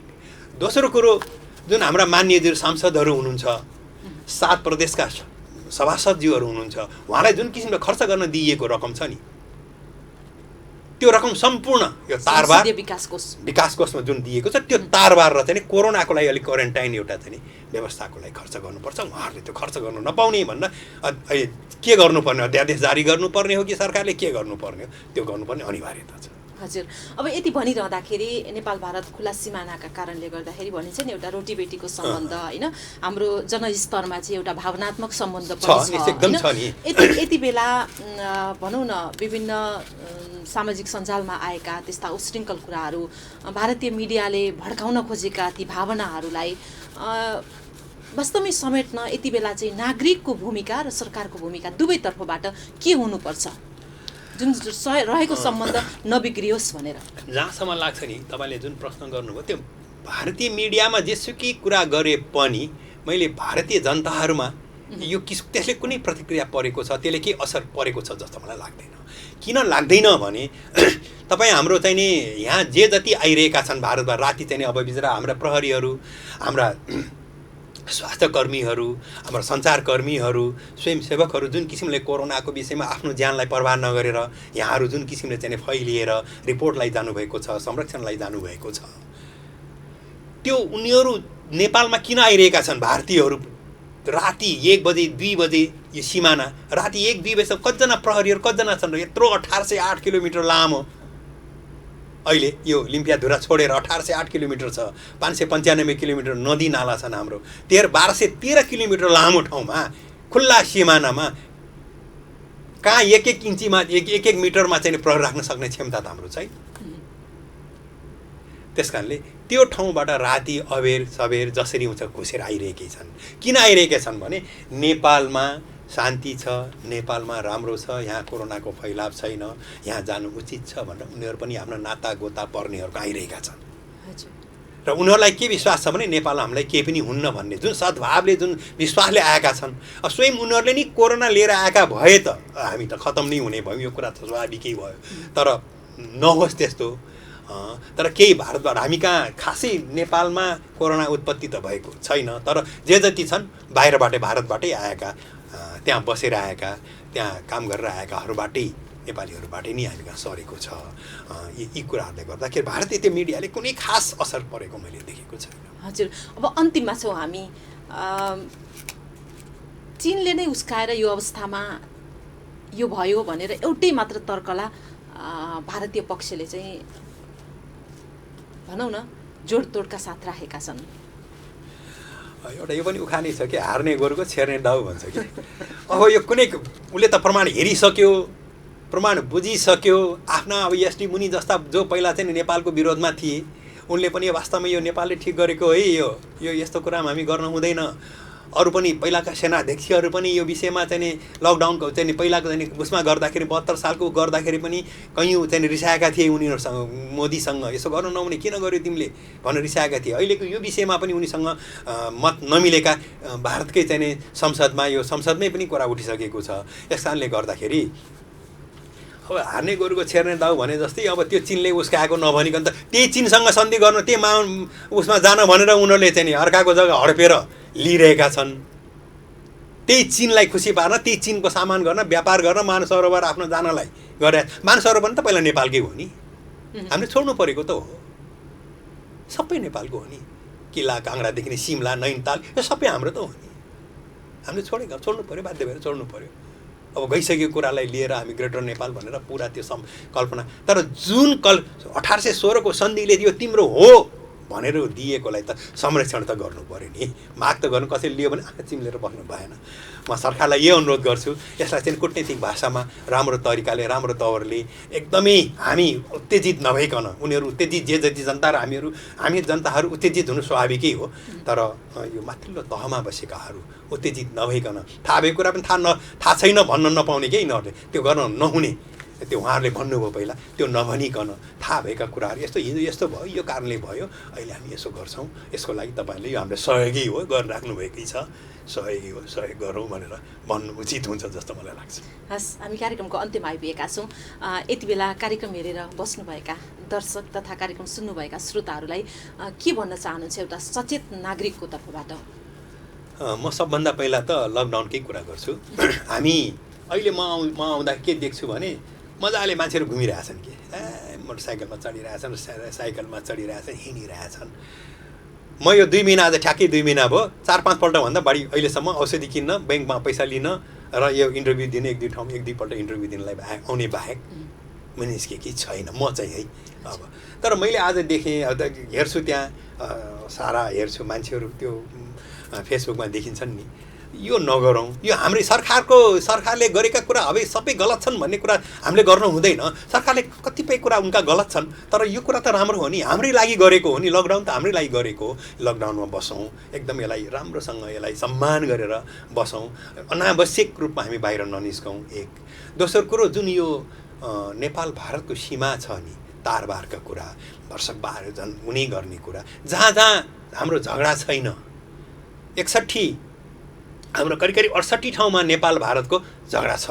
दोस्रो कुरो जुन हाम्रा मान्यहरू सांसदहरू हुनुहुन्छ, 7 प्रदेशका सभासदज्यूहरू हुनुहुन्छ, उहाँलाई जुन किसिमले खर्च गर्न दिइएको रकम छ नि त्यो रकम सम्पूर्ण यो तारबार विकास कोषमा जुन दिएको छ त्यो तारबार र चाहिँ कोरोनाको लागि अलिक क्वारेन्टाइन एउटा चाहिँ व्यवस्थाको लागि खर्च गर्नुपर्छ। उहाँहरूले त्यो खर्च गर्नु नपाउने भन्न के गर्नुपर्ने, अध्यादेश जारी गर्नुपर्ने हो कि सरकारले के गर्नुपर्ने हो, त्यो गर्नुपर्ने अनिवार्यता छ। हजुर, अब यति भनिरहँदाखेरि नेपाल भारत खुला सिमानाका कारणले गर्दाखेरि भनिन्छ नि एउटा रोटीबेटीको सम्बन्ध होइन, हाम्रो जनस्तरमा चाहिँ एउटा भावनात्मक सम्बन्ध पनि छ। यति बेला भनौँ न विभिन्न सामाजिक सञ्जालमा आएका त्यस्ता उशृङ्खल कुराहरू, भारतीय मिडियाले भड्काउन खोजेका ती भावनाहरूलाई वास्तवमै समेट्न यति बेला चाहिँ नागरिकको भूमिका र सरकारको भूमिका दुवैतर्फबाट के हुनुपर्छ जुन रहेको सम्बन्ध नबिग्रियोस् भनेर? जहाँसम्म लाग्छ नि तपाईँले जुन प्रश्न गर्नुभयो त्यो भारतीय मिडियामा जेसुकै कुरा गरे पनि मैले भारतीय जनताहरूमा यो त्यसले कुनै प्रतिक्रिया परेको छ, त्यसले के असर परेको छ जस्तो मलाई लाग्दैन। किन लाग्दैन भने तपाईँ हाम्रो चाहिँ नि यहाँ जे जति आइरहेका छन् भारतमा राति चाहिँ अब बिचरा हाम्रा प्रहरीहरू, हाम्रा स्वास्थ्यकर्मीहरू, हाम्रा सञ्चारकर्मीहरू, स्वयंसेवकहरू जुन किसिमले कोरोनाको विषयमा आफ्नो ज्यानलाई परवाह नगरेर यहाँहरू जुन किसिमले चाहिँ फैलिएर रिपोर्टलाई जानुभएको छ, संरक्षणलाई जानुभएको छ, त्यो उनीहरू नेपालमा किन आइरहेका छन्? भारतीयहरू राति 1 बजे 2 बजे यो सिमाना राति 1-2 बजेसम्म कतिजना प्रहरीहरू कतिजना छन्? यत्रो 1808 किलोमिटर लामो अहिले यो लिम्पियाधुरा छोडेर 1808 किलोमिटर छ, 595 किलोमिटर नदी नाला छन् हाम्रो, 1213 किलोमिटर लामो ठाउँमा खुल्ला सिमानामा कहाँ 1-1 इन्चीमा 1-1 मिटरमा चाहिँ प्रहरी राख्न सक्ने क्षमता त हाम्रो छैन। त्यस कारणले त्यो ठाउँबाट राति अबेर सबेर जसरी हुन्छ घुसेर आइरहेकै छन्। किन आइरहेका छन् भने नेपालमा शान्ति छ, नेपालमा राम्रो छ, यहाँ कोरोनाको फैलाव छैन, यहाँ जानु उचित छ भनेर उनीहरू पनि हाम्रो नाता गोता पर्नेहरू आइरहेका छन्। र उनीहरूलाई के विश्वास छ भने नेपालमा हामीलाई केही पनि हुन्न भन्ने जुन सद्भावले जुन विश्वासले आएका छन्। स्वयं उनीहरूले नि कोरोना लिएर आएका भए त हामी त खतम नै हुने भयौँ, यो कुरा त स्वाभाविकै भयो, तर नहोस् त्यस्तो। तर केही भारतबाट हामी कहाँ खासै नेपालमा कोरोना उत्पत्ति त भएको छैन, तर जे जति छन् बाहिरबाटै भारतबाटै आएका, त्यहाँ बसेर आएका, त्यहाँ काम गरेर आएकाहरूबाटै नेपालीहरूबाटै नै हामी कहाँ सरेको छ। यी कुराहरूले गर्दाखेरि भारतीय त्यो मिडियाले कुनै खास असर परेको मैले देखेको छैन। हजुर, अब अन्तिममा छौँ हामी। चीनले नै उस्काएर यो अवस्थामा यो भयो भनेर एउटै मात्र तर्कला भारतीय पक्षले चाहिँ भनौँ न जोडतोडका साथ राखेका छन्। एउटा यो पनि उखानै छ कि हार्ने गोरुको छेर्ने डाउ भन्छ कि। अब यो कुनै उसले त प्रमाण हेरिसक्यो, प्रमाण बुझिसक्यो, आफ्ना अब एसडी मुनि जस्ता जो पहिला चाहिँ नेपालको विरोधमा थिए उनले पनि वास्तवमा यो नेपालले ठिक गरेको है, यो यस्तो कुरामा हामी गर्न हुँदैन, अरू पनि पहिलाका सेनाध्यक्षहरू पनि यो विषयमा चाहिँ लकडाउनको चाहिँ पहिलाको चाहिँ उसमा गर्दाखेरि 72 सालको गर्दाखेरि पनि कयौँ चाहिँ रिसाएका थिए उनीहरूसँग, मोदीसँग यसो गर्नु नहुने किन गर्यो तिमीले भनेर रिसाएका थिए। अहिलेको यो विषयमा पनि उनीसँग मत नमिलेका भारतकै चाहिँ संसदमा यो संसदमै पनि कुरा उठिसकेको छ। यस कारणले गर्दाखेरि अब हार्ने गोरुको छेर्ने दाउ भने जस्तै अब त्यो चिनले उसको आएको नभनिकन त त्यही चिनसँग सन्धि गर्नु त्यही उसमा जान भनेर उनीहरूले चाहिँ अर्काको जग्गा हडपेर लिइरहेका छन्। त्यही चिनलाई खुसी पार्न, त्यही चिनको सामान गर्न, व्यापार गर्न मानसरोवर आफ्नो जानलाई गरे। मानसरोवर पनि त पहिला नेपालकै हो नि, हामीले छोड्नु परेको त हो, सबै नेपालको हो नि। किल्ला काङ्ग्रादेखि सिमला नैनीताल यो सबै हाम्रो त हो नि, हामीले छोड्नु पऱ्यो, बाध्य भएर छोड्नु पऱ्यो। अब गइसकेको कुरालाई लिएर हामी ग्रेटर नेपाल भनेर पुरा त्यो कल्पना, तर जुन 1816 को सन्धिले यो तिम्रो हो भनेर दिएकोलाई त संरक्षण त गर्नु पऱ्यो नि। माग त गर्नु, कसैले लियो भने आँखा चिम्लेर बस्नु भएन। म सरकारलाई यो अनुरोध गर्छु, यसलाई चाहिँ कुटनीतिक भाषामा राम्रो तरिकाले, राम्रो तवरले एकदमै हामी उत्तेजित नभइकन, उनीहरू उत्तेजित जे जति जनता र हामी जनताहरू उत्तेजित हुनु स्वाभाविकै हो, तर यो माथिल्लो तहमा बसेकाहरू उत्तेजित नभइकन, थाहा भएको कुरा पनि थाहा छैन भन्न नपाउने के यिनीहरूले, त्यो गर्न नहुने, त्यो उहाँहरूले भन्नुभयो पहिला, त्यो नभनिकन थाहा भएका कुराहरू यस्तो हिजो यस्तो भयो, यो कारणले भयो, अहिले हामी यसो गर्छौँ, यसको लागि तपाईँले यो हाम्रो सहयोगी हो, गरिराख्नुभएकै छ, सहयोगी हो, सहयोग गरौँ भनेर भन्नु उचित हुन्छ जस्तो मलाई लाग्छ। हस्, हामी कार्यक्रमको अन्त्यमा आइपुगेका छौँ। यति बेला कार्यक्रम हेरेर बस्नुभएका दर्शक तथा कार्यक्रम सुन्नुभएका श्रोताहरूलाई के भन्न चाहनुहुन्छ एउटा सचेत नागरिकको तर्फबाट? म सबभन्दा पहिला त लकडाउनकै कुरा गर्छु। हामी अहिले म आउँदा के देख्छु भने मजाले मान्छेहरू घुमिरहेछन् कि मोटरसाइकलमा चढिरहेछन्, साइकलमा चढिरहेछन्, हिँडिरहेछन्। म यो 2 महिना, आज ठ्याक्कै 2 महिना भयो, 4-5 पल्टभन्दा बढी अहिलेसम्म औषधि किन्न, ब्याङ्कमा पैसा लिन र यो इन्टरभ्यू दिने 1-2 ठाउँमा 1-2 पल्ट इन्टरभ्यू दिनलाई आउने बाहेक म निस्केकै छैन, म चाहिँ है। अब तर मैले आज देखेँ, हेर्छु त्यहाँ सारा हेर्छु मान्छेहरू त्यो फेसबुकमा देखिन्छन् नि, यो नगरौँ, यो हाम्रो सरकारले गरेका कुरा अब सबै गलत छन् भन्ने कुरा हामीले गर्नु हुँदैन। सरकारले कतिपय कुरा उनका गलत छन्, तर यो कुरा त राम्रो हो नि, हाम्रै लागि गरेको हो नि, लकडाउन त हाम्रै लागि गरेको हो। लकडाउनमा बसौँ, एकदम यसलाई राम्रोसँग यसलाई सम्मान गरेर बसौँ, अनावश्यक रूपमा हामी बाहिर ननिस्कौँ। एक दोस्रो कुरो, जुन यो नेपाल भारतको सीमा छ नि, तारबारका कुरा, वर्षक बार झन् हुने गर्ने कुरा, जहाँ हाम्रो झगडा छैन, 61 हाम्रो करिब 68 ठाउँमा नेपाल भारतको झगडा छ,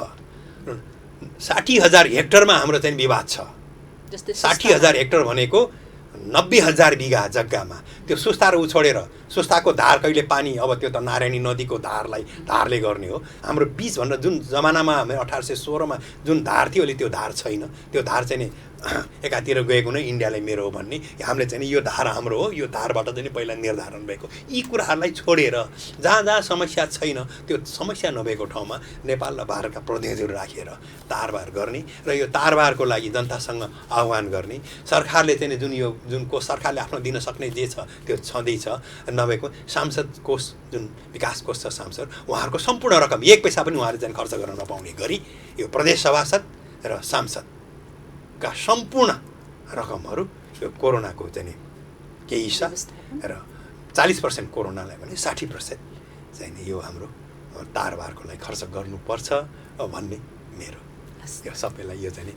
60,000 हेक्टरमा हाम्रो चाहिँ विवाद छ। 60,000 हेक्टर भनेको 90,000 बिघा जग्गामा त्यो सुस्ता र उछोडेर, सुस्ताको धार कहिले पानी, अब त्यो त नारायणी नदीको धारले गर्ने हो। हाम्रो बीच भनेर जुन जमानामा हामी 1816 मा जुन धार थियो, अहिले त्यो धार छैन। त्यो धार चाहिँ एकातिर गएको नै इन्डियालाई मेरो हो भन्ने, हामीले चाहिँ यो धार हाम्रो हो, यो धारबाट चाहिँ पहिला निर्धारण भएको। यी कुराहरूलाई छोडेर जहाँ समस्या छैन, त्यो समस्या नभएको ठाउँमा नेपाल र भारतका प्रतिनिधिहरू राखेर तारबार गर्ने र यो तारबारको लागि जनतासँग आह्वान गर्ने। सरकारले चाहिँ जुन कोष सरकारले आफ्नो दिन सक्ने जे छ त्यो छँदैछ, नभएको सांसद कोष जुन विकास कोष छ सांसद, उहाँहरूको सम्पूर्ण रकम 1 पैसा पनि उहाँहरूले चाहिँ खर्च गर्न नपाउने गरी यो प्रदेश सभासद र सांसदका सम्पूर्ण रकमहरू यो कोरोनाको चाहिँ केही हिस्सा र 40% कोरोनालाई भने 60% चाहिँ यो हाम्रो तारबारको लागि खर्च गर्नुपर्छ भन्ने मेरो यो सबैलाई यो चाहिँ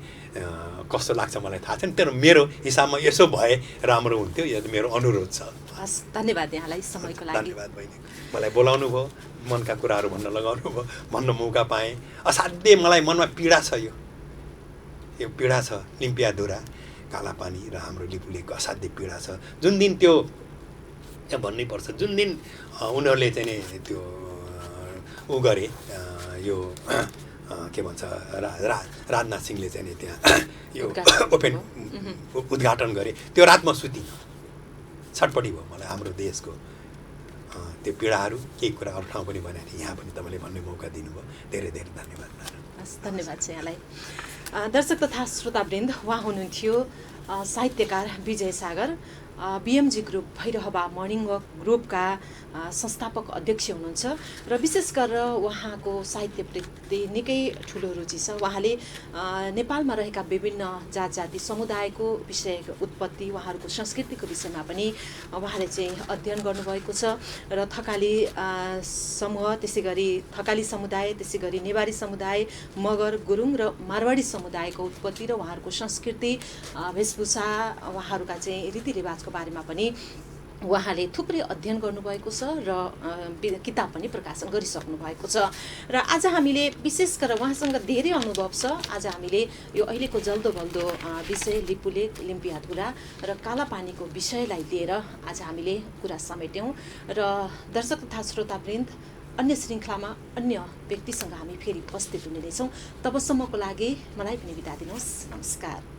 कस्तो लाग्छ मलाई थाहा छैन, तर मेरो हिसाबमा यसो भए राम्रो हुन्थ्यो, यो मेरो अनुरोध छ। हस्, धन्यवाद यहाँलाई समयको लागि। धन्यवाद बहिनी, मलाई बोलाउनु भयो, मनका कुराहरू भन्न लगाउनु भयो, भन्न मौका पाएँ। असाध्यै मलाई मनमा पीडा छ, यो पीडा छ। लिम्पियाधुरा, कालापानी र हाम्रो लिपुलेको असाध्यै पीडा छ। जुन दिन त्यो यहाँ भन्नै पर्छ, जुन दिन उनीहरूले चाहिँ त्यो उ गरे, यो के भन्छ राजनाथ सिंहले चाहिँ त्यहाँ यो ओपन उद्घाटन गरे, त्यो रात म सुतिनँ, छटपटी भयो मलाई हाम्रो देशको त्यो पीडाहरू। केही कुरा अरू ठाउँ पनि भनेको थिएँ, यहाँ पनि तपाईँले भन्ने मौका दिनुभयो, धेरै धेरै धन्यवाद। हस्, धन्यवाद छ यहाँलाई। दर्शक तथा श्रोतावृन्द, उहाँ हुनुहुन्थ्यो साहित्यकार विजय सागर। बिएमजी ग्रुप भैरहवा मर्निङ वक ग्रुपका संस्थापक अध्यक्ष हुनुहुन्छ र विशेष गरेर उहाँको साहित्यप्रति निकै ठुलो रुचि छ। उहाँले नेपालमा रहेका विभिन्न जात जाति समुदायको विषयको उत्पत्ति, उहाँहरूको संस्कृतिको विषयमा पनि उहाँले चाहिँ अध्ययन गर्नुभएको छ र थकाली समूह, त्यसै गरी थकाली समुदाय, त्यसै गरी नेवारी समुदाय, मगर, गुरुङ र मारवाडी समुदायको उत्पत्ति र उहाँहरूको संस्कृति, वेशभूषा, उहाँहरूका चाहिँ रीतिरिवाजको बारेमा पनि उहाँले थुप्रै अध्ययन गर्नुभएको छ र किताब पनि प्रकाशन गरिसक्नु भएको छ। र आज हामीले विशेष गरेर उहाँसँग धेरै अनुभव छ। आज हामीले यो अहिलेको जल्दो बल्दो विषय लिपुलेख, लिम्पियाधुरा र कालापानीको विषयलाई लिएर आज हामीले कुरा समेट्यौँ र दर्शक तथा श्रोतावृन्द अन्य श्रृङ्खलामा अन्य व्यक्तिसँग हामी फेरि उपस्थित हुने नै छौँ। तबसम्मको लागि मलाई पनि बिदा दिनुहोस्। नमस्कार।